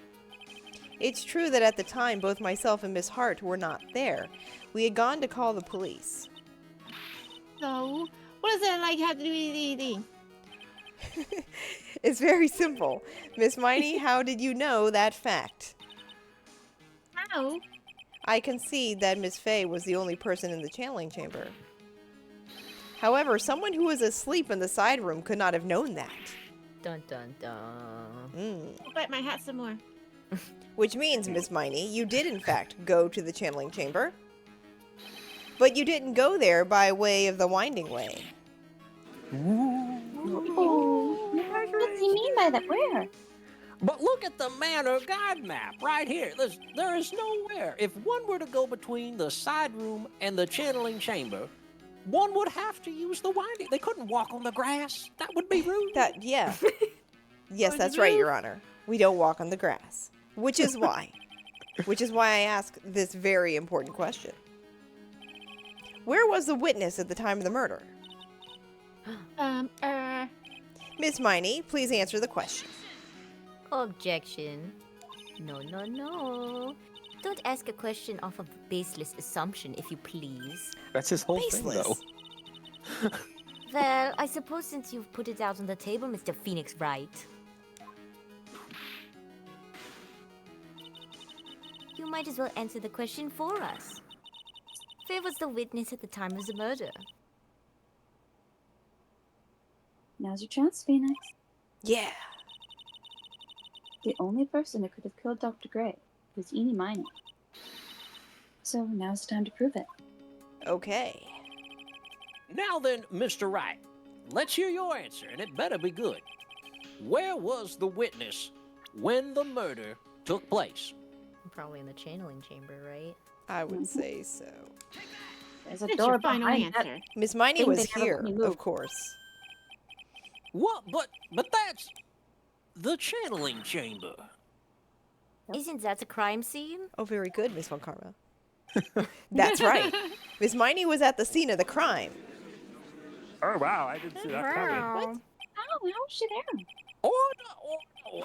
It's true that at the time, both myself and Miss Hart were not there. We had gone to call the police. So, what does that like have to do with anything? It's very simple. Miss Miney, how did you know that fact? How? I concede that Miss Fay was the only person in the channeling chamber. However, someone who was asleep in the side room could not have known that. Dun dun dun. I'll bite my hat some more. Which means, Miss Miney, you did in fact go to the channeling chamber. But you didn't go there by way of the winding way. Oh, what does he mean by that? Where? But look at the manor guide map right here. There is nowhere. If one were to go between the side room and the channeling chamber, one would have to use the winding. They couldn't walk on the grass. That would be rude. Yeah. Yes, that's right, Your Honor. We don't walk on the grass. Which is why I ask this very important question. Where was the witness at the time of the murder? Miss Miney, please answer the question. Objection. No, no, no. Don't ask a question off of baseless assumption, if you please. That's his whole thing, though. Baseless. Well, I suppose since you've put it out on the table, Mr. Phoenix Wright, you might as well answer the question for us. Where was the witness at the time of the murder? Now's your chance, Phoenix. Yeah. The only person who could have killed Dr. Gray was Eenie Miney. So now's the time to prove it. Okay. Now then, Mr. Wright, let's hear your answer, and it better be good. Where was the witness when the murder took place? Probably in the channeling chamber, right? I would say so. There's a That's door your final behind that. answer. Miss Miney Thing was they never here, let me move. of course. What? But that's the channeling chamber. Isn't that a crime scene? Oh, very good, Miss Von Karma. That's right. Miss Miney was at the scene of the crime. Oh, wow. I didn't see that coming. How was she there? Oh,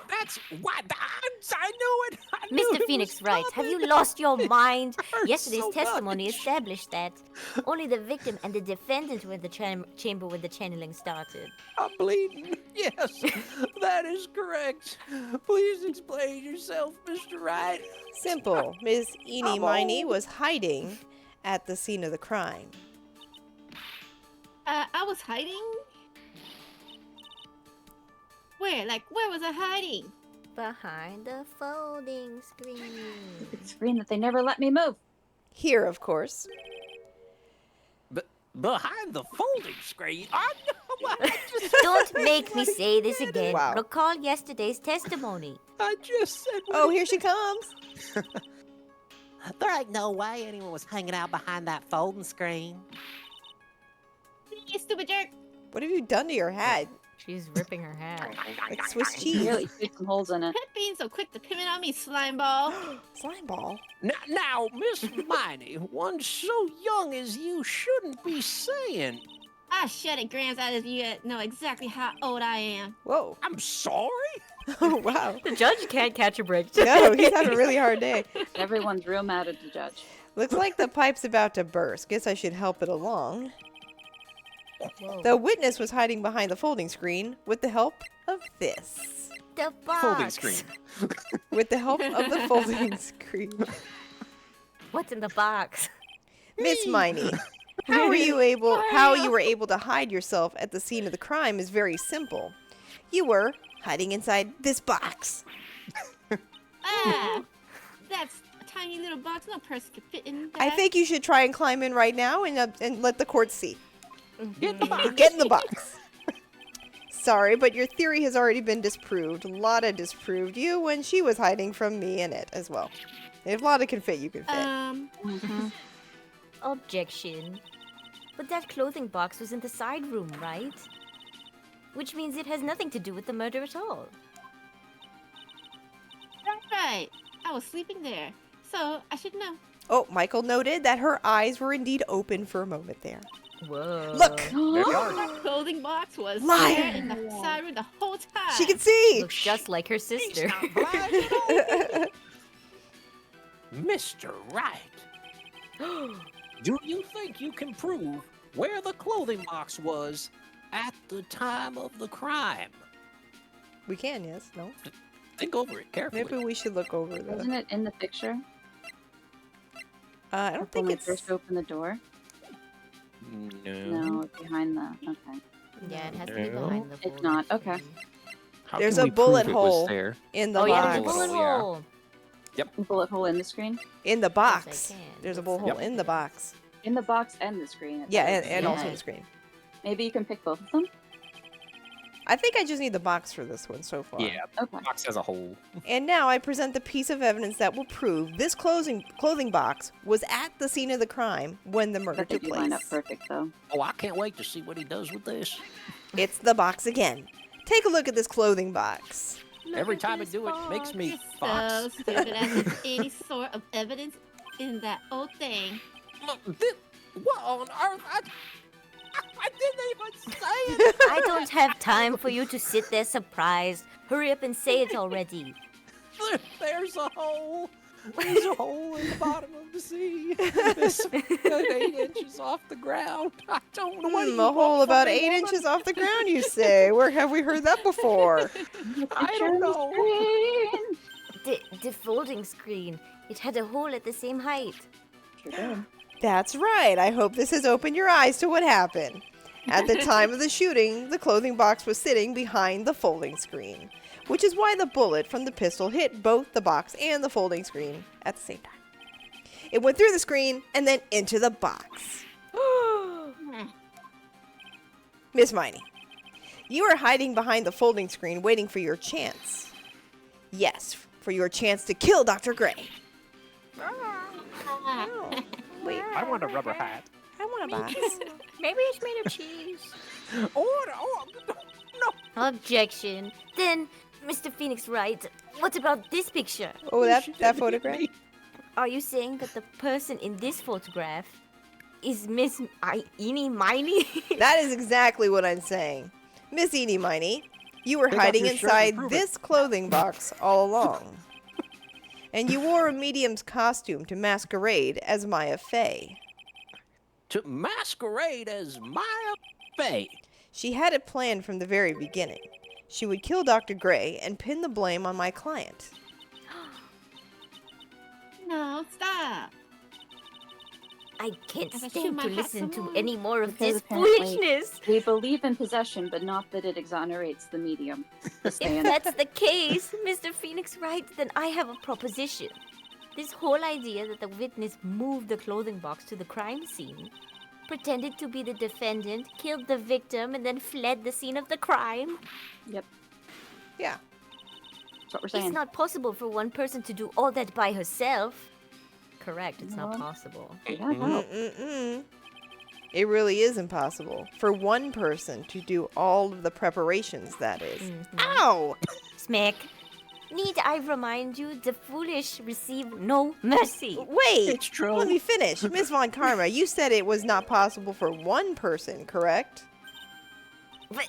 that's what I knew it. I knew Mr. it was Phoenix Wright, have you coming. lost your mind? hurts Yesterday's so testimony much. established that only the victim and the defendant were in the chamber when the channeling started. I'm bleeding. Yes, that is correct. Please explain yourself, Mr. Wright. Simple. Miss Eenie I'm Miney old. was hiding at the scene of the crime. I was hiding? Where? Like, where was I hiding? Behind the folding screen. The screen that they never let me move. Here, of course. Behind the folding screen. I know. Don't make me say this again. Wow. Recall yesterday's testimony. I just said. Oh, here she comes. There ain't no way anyone was hanging out behind that folding screen. You stupid jerk. What have you done to your hat? She's ripping her hat. Like Swiss You cheese. really shoot some holes in it. Quit being so quick to pin it on me, slime ball. Slime ball. Now, Miss Miney, one so young as you shouldn't be saying. Ah, shut it, Grams, out of you know exactly how old I am. Whoa. I'm sorry. Oh, wow. The judge can't catch a break. No, he's having a really hard day. Everyone's real mad at the judge. Looks like the pipe's about to burst. Guess I should help it along. Whoa. The witness was hiding behind the folding screen with the help of this. The box. Folding screen. With the help of the folding screen. What's in the box? Miss Miney, how you were able to hide yourself at the scene of the crime is very simple. You were hiding inside this box. Ah, that's a tiny little box. No person could fit in that. I think you should try and climb in right now and let the court see. Get the box. Get in the box. Sorry, but your theory has already been disproved. Lotta disproved you when she was hiding from me in it as well. If Lotta can fit, you can fit. Mm-hmm. Objection. But that clothing box was in the side room, right? Which means it has nothing to do with the murder at all. Right. I was sleeping there, so I should know. Oh, Michael noted that her eyes were indeed open for a moment there. Whoa. Look! There you are. That clothing box was Liar. there in the side room the whole time. She can see! Looks just like her sister. Not blind at all. Mr. Wright, do you think you can prove where the clothing box was at the time of the crime? We can, yes? No? Think over it carefully. Maybe we should look over the... Wasn't it in the picture? I don't When think we it's... first opened the door? No. No, behind the. Okay. Yeah, it has to be No. behind the It's folding not, okay. screen. How There's can a we bullet prove it was hole. there? in the Oh yeah, box. there's a bullet Yeah. hole. Bullet hole in the screen? In the box. can. There's a Looks bullet hole like- in the box. In the box and the screen. Yeah, and also Yeah. the screen. Maybe you can pick both of them? I think I just need the box for this one so far. Yeah, Okay. the box as a whole. And now I present the piece of evidence that will prove this clothing box was at the scene of the crime when the murder But they took do line up place. perfect, though. Oh, I can't wait to see what he does with this. It's the box again. Take a look at this clothing box. Every time I do it, it makes me You're box. so stupid as there's any sort of evidence in that old thing. Look, what on earth? I didn't even say it. I don't have time for you to sit there surprised. Hurry up and say it already. There's a hole. There's a hole in the bottom of the sea. It's 8 inches off the ground. I don't know what you A hole want from about me, 8 woman. inches off the ground, you say? Where have we heard that before? I don't know. The folding screen. It had a hole at the same height. Sure did. That's right. I hope this has opened your eyes to what happened. At the time of the shooting, the clothing box was sitting behind the folding screen, which is why the bullet from the pistol hit both the box and the folding screen at the same time. It went through the screen and then into the box. Miss Miney, you are hiding behind the folding screen waiting for your chance. Yes, for your chance to kill Dr. Gray. Wait, I want a rubber hat. I want a box. Maybe it's made of cheese. No. Objection. Then, Mr. Phoenix Wright, what about this picture? Oh, that photograph? Are you saying that the person in this photograph is Miss Eenie Miney? That is exactly what I'm saying. Miss Eenie Miney, you were Take off hiding your shirt and inside prove it. this clothing box all along. And you wore a medium's costume to masquerade as Maya Fey. To masquerade as Maya Fey. She had it planned from the very beginning. She would kill Dr. Gray and pin the blame on my client. No, stop. I can't If I shoot stand my to hat listen to some more. any more of Because this apparently- foolishness. We believe in possession, but not that it exonerates the medium. The If stand. that's the case, Mr. Phoenix Wright, then I have a proposition. This whole idea that the witness moved the clothing box to the crime scene, pretended to be the defendant, killed the victim, and then fled the scene of the crime. Yep, Yeah. that's what we're It's saying. not possible for one person to do all that by herself. Correct, it's not No. possible. We have help. Mm-mm-mm. It really is impossible for one person to do all of the preparations, that is. Ow! Smack. Need I remind you, the foolish receive no mercy. Wait! It's true. Let me finish. Miss Von Karma, you said it was not possible for one person, correct? But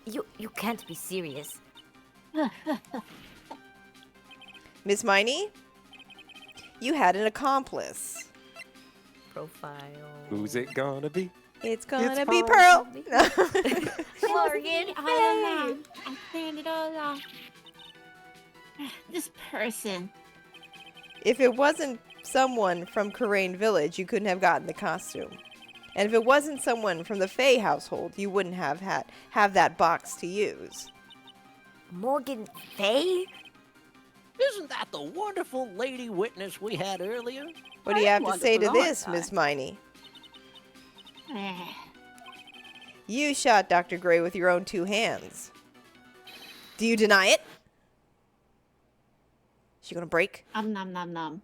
you can't be serious. Miss Miney, you had an accomplice. Profile. Who's it gonna be? It's gonna It's be Pearl. Pearl. Morgan all Fay. along. I planned it all along. This person. If it wasn't someone from Karain Village, you couldn't have gotten the costume. And if it wasn't someone from the Fey household, you wouldn't have that box to use. Morgan Fay? Isn't that the wonderful lady witness we had earlier? What do you have to say to Wonderful, this, aren't I? Miss Miney? Eh, You shot Dr. Gray with your own two hands. Do you deny it? She gonna break? nom nom nom.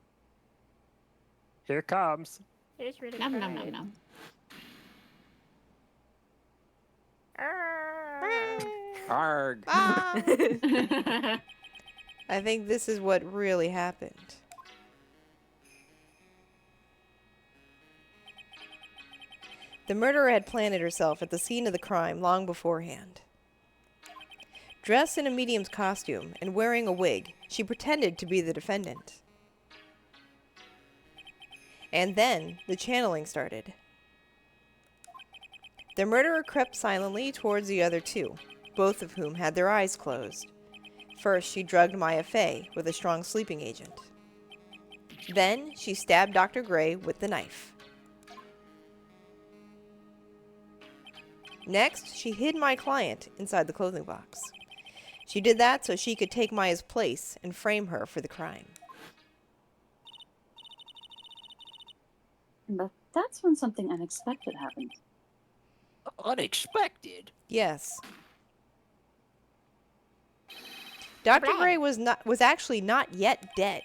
Here it comes. It's really Nom nom nom nom. Arg. Ah! I think this is what really happened. The murderer had planted herself at the scene of the crime long beforehand. Dressed in a medium's costume and wearing a wig, she pretended to be the defendant. And then the channeling started. The murderer crept silently towards the other two, both of whom had their eyes closed. First, she drugged Maya Fey with a strong sleeping agent. Then, she stabbed Dr. Gray with the knife. Next, she hid my client inside the clothing box. She did that so she could take Maya's place and frame her for the crime. But that's when something unexpected happened. Unexpected. Yes. Dr. Gray was actually not yet dead.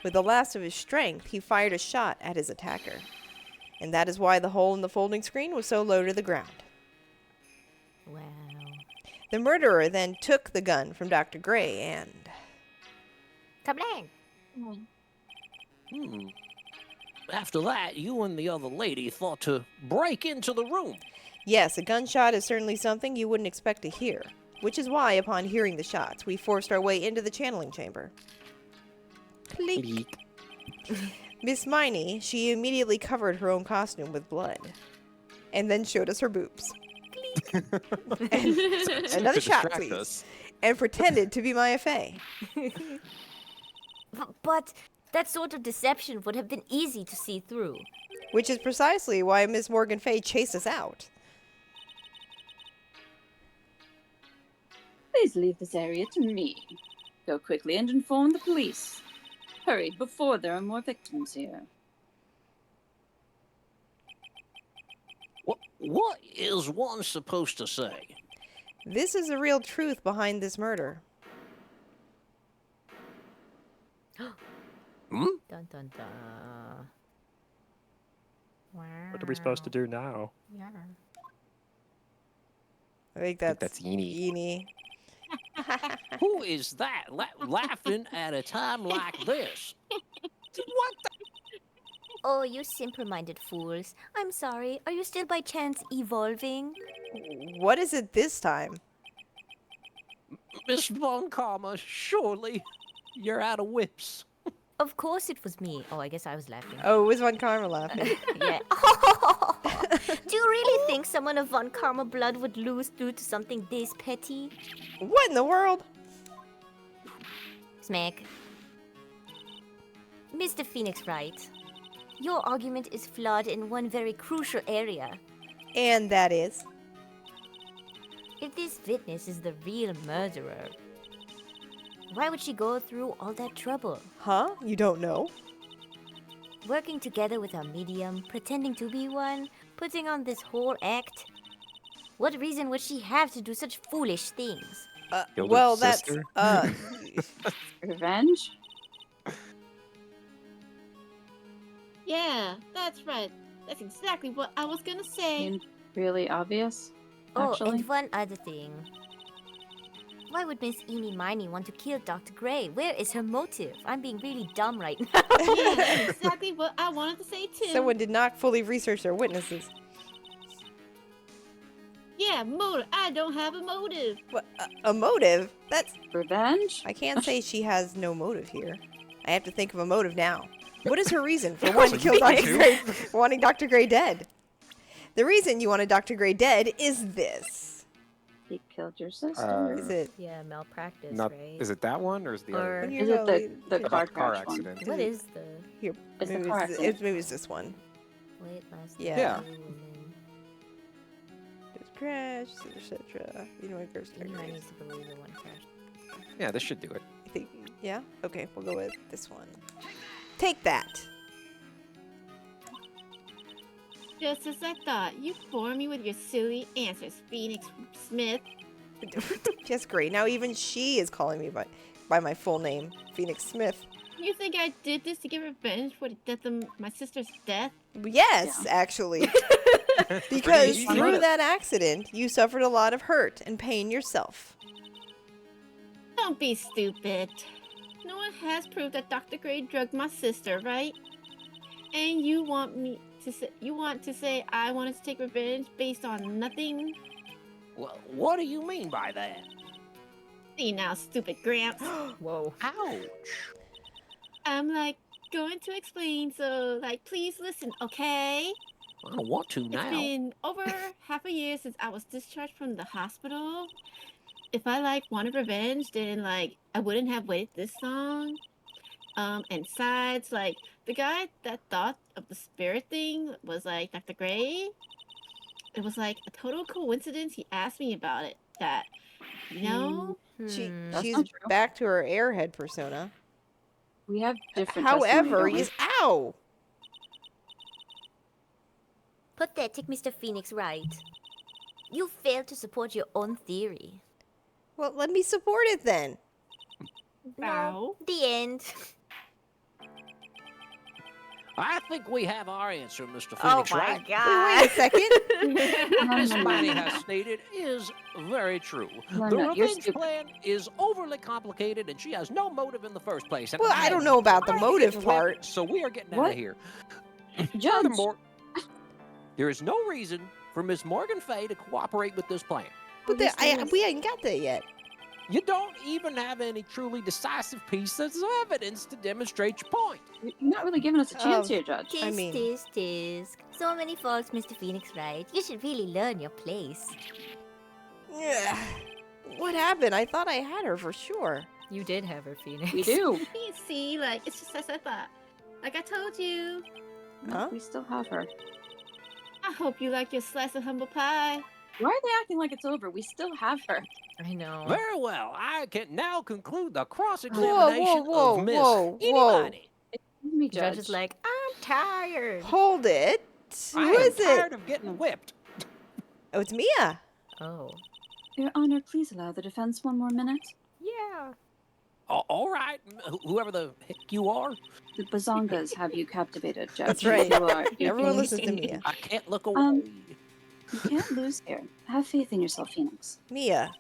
With the last of his strength, he fired a shot at his attacker. And that is why the hole in the folding screen was so low to the ground. Wow. The murderer then took the gun from Dr. Gray and... Kablang. After that, you and the other lady thought to break into the room. Yes, a gunshot is certainly something you wouldn't expect to hear. Which is why, upon hearing the shots, we forced our way into the channeling chamber. Clink. Bleak. Miss Miney, she immediately covered her own costume with blood. And then showed us her boobs. Another To shot, distract please. us. And pretended to be Maya Fey. But that sort of deception would have been easy to see through. Which is precisely why Miss Morgan Fey chased us out. Please leave this area to me. Go quickly and inform the police. Hurry, before there are more victims here. What is one supposed to say? This is the real truth behind this murder. Hmm? Dun dun dun. Wow. What are we supposed to do now? Yeah. I think I think that's that's Eenie. Eenie. Who is that laughing at a time like this? What the? Oh, you simple-minded fools. I'm sorry. Are you still by chance evolving? What is it this time? Miss Von Karma, surely you're out of whips. Of course it was me. Oh, I guess I was laughing. Oh, it was Von Karma laughing. Yeah. Do you really think someone of Von Karma blood would lose due to something this petty? What in the world? Smack. Mr. Phoenix Wright, your argument is flawed in one very crucial area. And that is? If this witness is the real murderer, why would she go through all that trouble? Huh? You don't know? Working together with our medium, pretending to be one, putting on this whole act? What reason would she have to do such foolish things? Killed her Well, that's sister? Revenge? Yeah, that's right. That's exactly what I was gonna say. Seemed really obvious, Oh, actually. and one other thing. Why would Miss Eenie Miney want to kill Dr. Gray? Where is her motive? I'm being really dumb right now. Yeah, that's exactly what I wanted to say too. Someone did not fully research their witnesses. Yeah, motive. I don't have a motive. What? A motive? That's... Revenge? I can't say she has no motive here. I have to think of a motive now. What is her reason for wanting to kill Dr. Gray, wanting Dr. Gray dead? The reason you wanted Dr. Gray dead is this. He killed your sister. Is it? Yeah, malpractice, Not, right? is it that one or is the Or- other? Is it the About car the car crash one? accident. What is the... Here, It's the maybe car it's, accident. maybe it's this one. Wait, last Yeah. Yeah. two, and then... There's crash, etc. You know what, there's Eenie Miney needs to believe the one crashed. Yeah, this should do it. I think, yeah? Okay, we'll go with this one. Take that. Just as I thought. You bore me with your silly answers, Phoenix Smith. Just great. Now even she is calling me by my full name, Phoenix Smith. You think I did this to get revenge for the death of my sister's death? Yes, actually. Because easy. through that accident, you suffered a lot of hurt and pain yourself. Don't be stupid. No one has proved that Dr. Gray drugged my sister, right? And you want to say I wanted to take revenge based on nothing? Well, what do you mean by that? See now, stupid Gramps. Whoa. Ouch. I'm going to explain, so please listen, okay? I don't want to It's now. been over half a year since I was discharged from the hospital. If I wanted revenge, then I wouldn't have waited this long. And besides, the guy that thought of the spirit thing was Dr. Gray. It was a total coincidence he asked me about it. That, you know? She's That's not true. back to her airhead persona. We have different However, testimony, don't we? ow! Pathetic, Mr. Phoenix Wright. You failed to support your own theory. Well, let me support it then. Bow. The end. I think we have our answer, Mr. Oh Phoenix my Wright. Wait a second. As Manny has stated, is very true. No, The no, you're revenge stupid. plan is overly complicated, and she has no motive in the first place. And Well, I don't know about the I'm motive getting wet, part. So we are getting out What? of here. Judge! Furthermore, there is no reason for Miss Morgan Fay to cooperate with this plan. But we ain't got that yet. You don't even have any truly decisive pieces of evidence to demonstrate your point. You're not really giving us a chance Oh. here, Judge. Tisk, I mean- tisk, tisk. So many faults, Mr. Phoenix Wright. You should really learn your place. Yeah. What happened? I thought I had her for sure. You did have her, Phoenix. We do. See, like, it's just as I thought. Like I told you. Huh? We still have her. I hope you like your slice of humble pie. Why are they acting like it's over? We still have her. I know. Very well. I can now conclude the Whoa, cross-examination whoa, of Miss whoa, Itty whoa. Bitty. Excuse me, The judge Judge. is like, I'm tired. Hold it. I Who am is it? tired of getting whipped. Oh, it's Mia. Oh. Your Honor, please allow the defense one more minute. Yeah. All right, whoever the heck you are, The Bazongas have you captivated, Judge. That's right. You are. Everyone listens to Mia. I can't look away. You can't lose here. Have faith in yourself, Phoenix. Mia.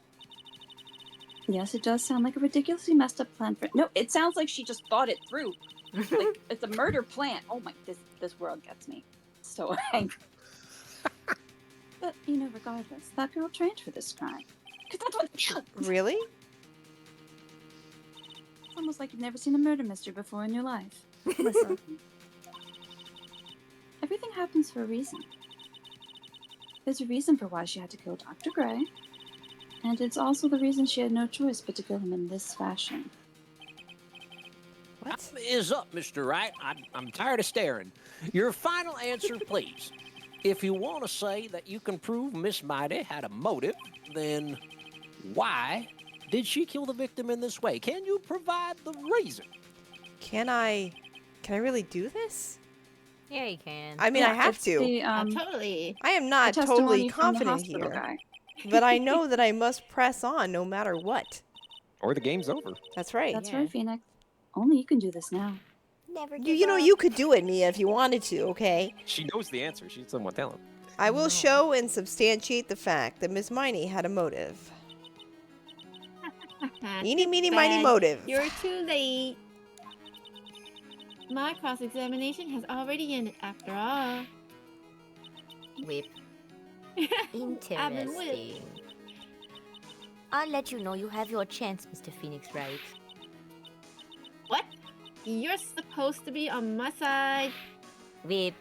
Yes, it does sound like a ridiculously messed up plan for. No, it sounds like she just thought it through. Like it's a murder plan. Oh my, this world gets me so angry. But you know, regardless, that girl trained for this crime. Because that's what. Really? It's almost like you've never seen a murder mystery before in your life. Listen. Everything happens for a reason. There's a reason for why she had to kill Dr. Gray. And it's also the reason she had no choice but to kill him in this fashion. What? Time is up, Mr. Wright. I'm tired of staring. Your final answer, please. If you want to say that you can prove Miss Mighty had a motive, then why did she kill the victim in this way? Can you provide the reason? Can I really do this? Yeah, you can. I mean, I have it's to. The, Totally. I am the not testimony totally from the confident hospital here, guy. but I know that I must press on no matter what. Or the game's over. That's right. That's Yeah. right, Phoenix. Only you can do this now. Never give You know, up. you could do it, Mia, if you wanted to, okay? She knows the answer. She's someone telling. I will show and substantiate the fact that Miss Miney had a motive. Eeny, meeny, miny, Bad. motive. You're too late. My cross-examination has already ended after all. Whip. I've been whipped. Interesting. I'll let you know you have your chance, Mr. Phoenix Wright. What? You're supposed to be on my side. Whip.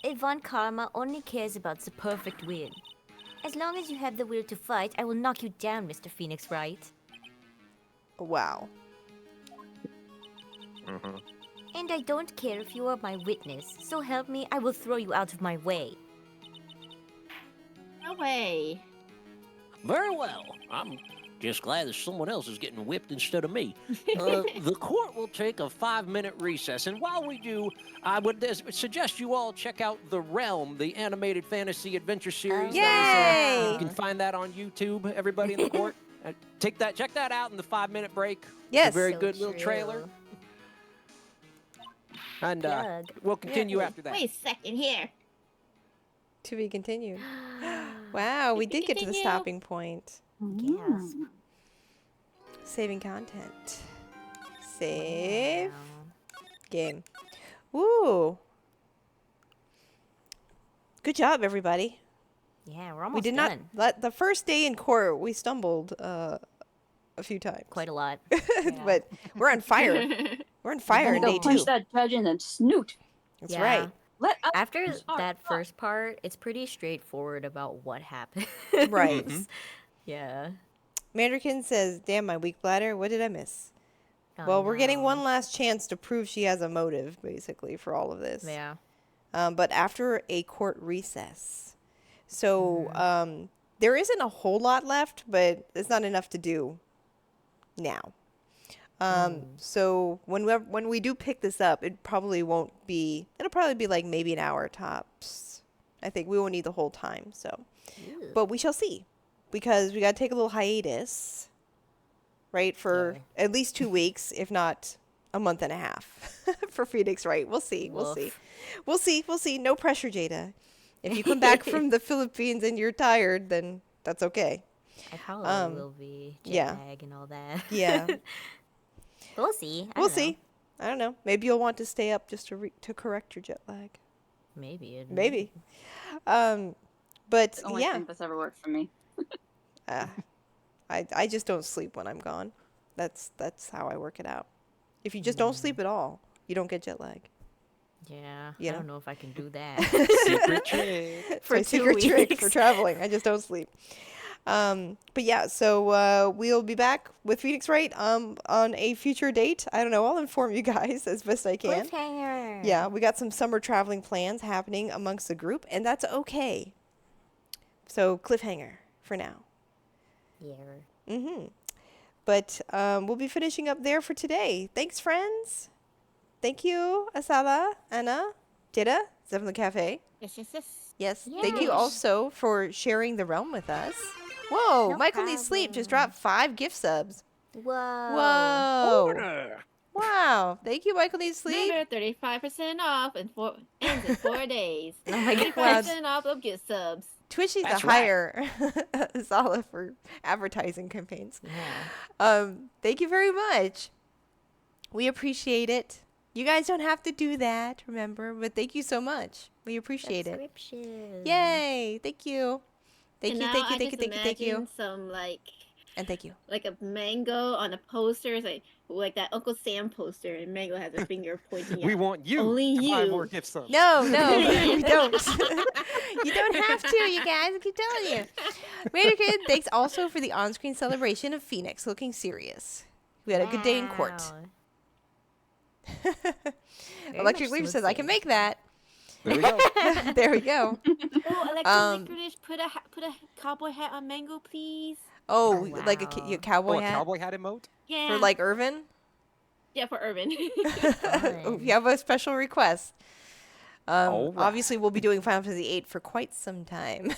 Yvonne Karma only cares about the perfect win. As long as you have the will to fight, I will knock you down, Mr. Phoenix Wright. Wow. Mm-hmm. And I don't care if you are my witness. So help me, I will throw you out of my way. No way. Very well. I'm just glad that someone else is getting whipped instead of me. The court will take a 5-minute recess, and while we do, I would suggest you all check out The Realm, the animated fantasy adventure series. That is, Yay! you can find that on YouTube, everybody in the court. Check that out in the 5-minute break. Yes. It's a very So good little trailer. true. And Plug. we'll continue Yeah. after that. Wait a second here. To be continued. Wow, we did get to the Continue. stopping point. Yes. Saving content. Save. Wow. Game. Woo. Good job, everybody. Yeah, we're almost We did done. not. The first day in court, we stumbled a few times. Quite a lot. But we're on fire. We're on fire in Go day punch 2. that judge in the snoot. That's Yeah. right. Let up. After Sorry, that fuck. first part, it's pretty straightforward about what happened. Right. Yeah. Mandrakin says, "Damn my weak bladder. What did I miss?" Oh, Well, we're getting no. one last chance to prove she has a motive, basically, for all of this. Yeah. But after a court recess. So there isn't a whole lot left, but it's not enough to do now. So when we do pick this up, it probably won't be. It'll probably be like maybe an hour tops. I think we won't need the whole time. So, but we shall see, because we got to take a little hiatus, right, for at least 2 weeks, if not a month and a half, for Phoenix. Right? We'll see. We'll see. Woof. We'll see. We'll see. No pressure, Jada. If you come back from the Philippines and you're tired, then that's okay. I probably will be jet yeah. lag and all that. Yeah. We'll see. I We'll don't know. see. I don't know. Maybe you'll want to stay up just to correct your jet lag. Maybe. Maybe. But The only yeah. thing that's ever worked for me. I just don't sleep when I'm gone. That's how I work it out. If you just don't sleep at all, you don't get jet lag. Yeah, You I know? don't know if I can do that. Secret trick. For a 2 secret trick for weeks. traveling. I just don't sleep. But yeah, so we'll be back with Phoenix Wright on a future date. I don't know. I'll inform you guys as best I can. Cliffhanger. Yeah, we got some summer traveling plans happening amongst the group, and that's okay. So cliffhanger for now. Yeah. Mm-hmm. But we'll be finishing up there for today. Thanks, friends. Thank you, Asala, Anna, Tira, Zevlin Cafe. Yes, yes, yes. Yes, thank you Yes. also for sharing the realm with us. Whoa, No Michael Needs Sleep just problem. dropped 5 gift subs. Whoa. Whoa. Order. Wow. Thank you, Michael Needs Sleep. Remember, 35% off and ends in 4 days. Oh my god. 35% off of gift subs. Twitch needs That's to right. hire Asala for advertising campaigns. Yeah. Thank you very much. We appreciate it. You guys don't have to do that, remember, but thank you so much. We appreciate it. Subscription. Yay. Thank you. Thank And you, now thank you, I thank you, just thank you, thank you. imagine some And thank you. like a mango on a poster, it's like that Uncle Sam poster, and Mango has a finger pointing We out. want you Only to buy you. more gift subs. No, we don't. You don't have to, you guys. I keep telling you. Raider Kid, thanks also for the on-screen celebration of Phoenix looking serious. We had a good day in court. Wow. Very Electric much Leaf smooth says, I can sailing. make that. There we go. There we go. Oh, Electric Um, Licorice, put a cowboy hat on Mango, please. Oh, Oh, like a wow. cowboy Oh, a hat cowboy hat emote? Yeah. for like Irvin? yeah, for Urban. Oh, we have a special request. All right. Obviously, we'll be doing Final Fantasy VIII for quite some time.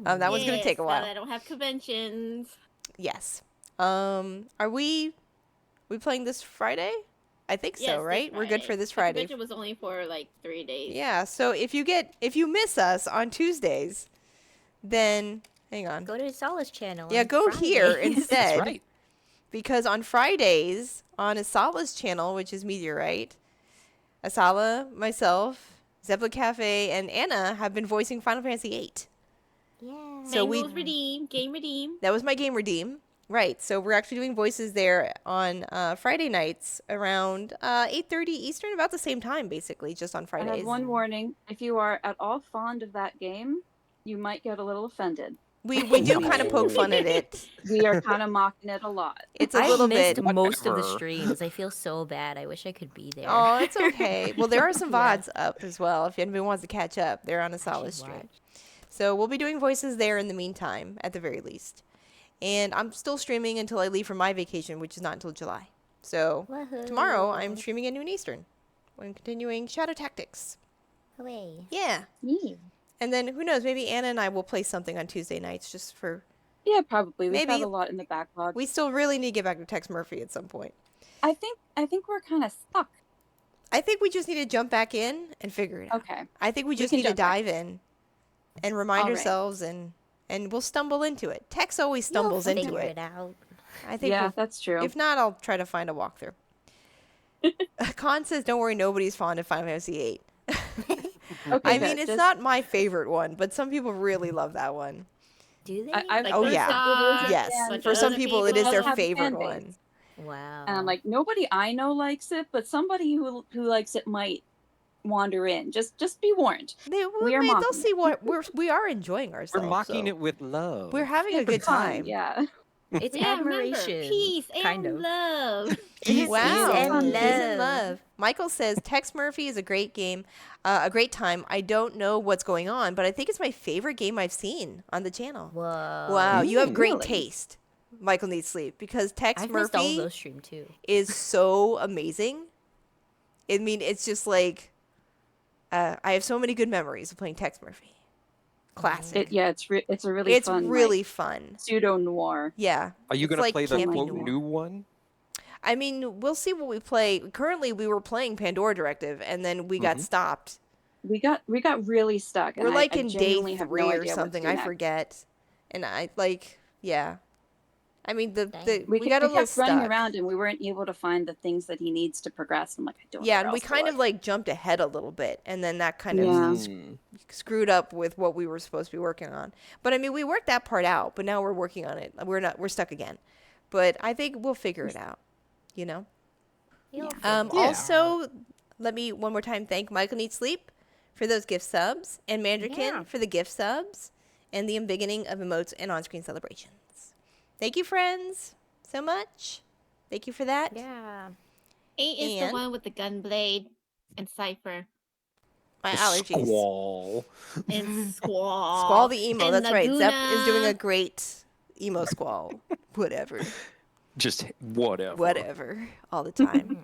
That one's going to take a Yes, while. now that I don't have conventions. Yes. Are we playing this Friday? I think Yes, so, this right? We're good for Friday. this The Friday. convention was only for like 3 days. Yeah, so if you miss us on Tuesdays, then hang on. Go to Asala's channel. Yeah, on go here Fridays. instead. That's right. Because on Fridays on Asala's channel, which is Meteorite, Asala, myself, Zebla Cafe, and Anna have been voicing Final Fantasy VIII. Yeah. So we- Mango's redeem, game redeem. That was my game redeem. Right. So we're actually doing voices there on Friday nights around 8:30 Eastern, about the same time, basically, just on I Fridays. have one warning. If you are at all fond of that game, you might get a little offended. We do kind of poke fun at it. We are kind of mocking it a lot. It's a I've little missed bit. most of the Whatever. streams. I feel so bad. I wish I could be there. Oh, it's okay. Well, there are some Yeah. VODs up as well. If anybody wants to catch up, they're on a I solid should stream. watch. So we'll be doing voices there in the meantime, at the very least. And I'm still streaming until I leave for my vacation, which is not until July. So tomorrow I'm streaming at noon Eastern. I'm continuing Shadow Tactics. Hooray. Yeah. Yeah. And then who knows, maybe Anna and I will play something on Tuesday nights just for. Yeah, probably. We've Maybe. got a lot in the backlog. We still really need to get back to Tex Murphy at some point. I think we're kind of stuck. I think we just need to jump back in and figure it out. Okay. I think we just can need to jump back dive in and remind All right. ourselves and we'll stumble into it. Tex always stumbles into Figure it. it out. I think Yeah, we'll- that's true. if not, I'll try to find a walkthrough. Khan says, don't worry, nobody's fond of Final Fantasy VIII. Okay, I good. mean, it's Just- not my favorite one, but some people really love that one. Do they? I've Oh, heard yeah. some people Yes. bunch For of some other people, it is people their have favorite fan one. base. Wow. And I'm like, nobody I know likes it, but somebody who likes it might wander in. Just be warned. We are They'll mocking see what we are enjoying ourselves. We're mocking so it with love. We're having a It's good fun, time. Yeah. It's Yeah, remember, admiration. peace kind and of. love. Wow. and Peace and love. love. Michael says Tex Murphy is a great game, a great time. I don't know what's going on, but I think it's my favorite game I've seen on the channel. Whoa. Wow, you have great Really? taste. Michael Needs Sleep because Tex I've missed all of Murphy those stream too. is so amazing. I mean, it's just like I have so many good memories of playing Tex Murphy. Classic. It's a really It's fun, really like, fun. pseudo noir. Yeah. Are you It's going to like play the campy quote noir. new one? I mean, we'll see what we play. Currently, we were playing Pandora Directive, and then we got stopped. We got really stuck. We're and like I in genuinely day have 3 no or idea what to something. do I next. forget. And I I mean, the We, we got a little kept running stuck. around and we weren't able to find the things that he needs to progress. I'm like, I don't know Yeah, where and we else to kind of look. like jumped ahead a little bit, and then that kind Yeah. of screwed up with what we were supposed to be working on. But I mean, we worked that part out, but now we're working on it. We're stuck again. But I think we'll figure it out, you know? You'll Yeah. Also, let me one more time thank Michael Needs Sleep for those gift subs, and Mandrakin Yeah. for the gift subs, and the beginning of emotes and on-screen celebrations. Thank you, friends, so much. Thank you for that. Yeah. 8 is And- the one with the gun blade and Cypher My allergies. Squall. and Squall. Squall the emo. and That's right. Zep is doing a Laguna. great emo squall. Whatever. Just whatever. Whatever. All the time.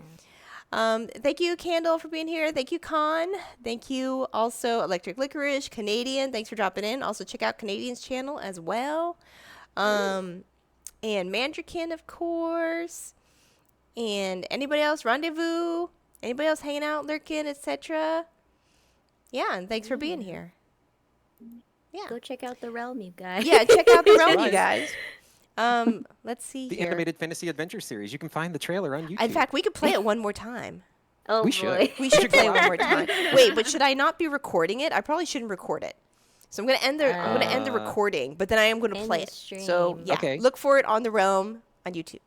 Thank you, Candle, for being here. Thank you, Con. Thank you, also, Electric Licorice, Canadian. Thanks for dropping in. Also, check out Canadian's channel as well. And Mandrakin, of course. And anybody else? Rendezvous? Anybody else hanging out, lurking, etc.? Yeah, and thanks for being here. Yeah. Go check out the realm, you guys. Yeah, check out the realm, you Right. guys. Let's see The here. animated fantasy adventure series. You can find the trailer on YouTube. In fact, we could play it one more time. Oh We boy. should. We should play it one more time. Wait, but should I not be recording it? I probably shouldn't record it. So I'm gonna end the recording, but then I am gonna End play the it. So stream. yeah, Okay. look for it on the realm on YouTube.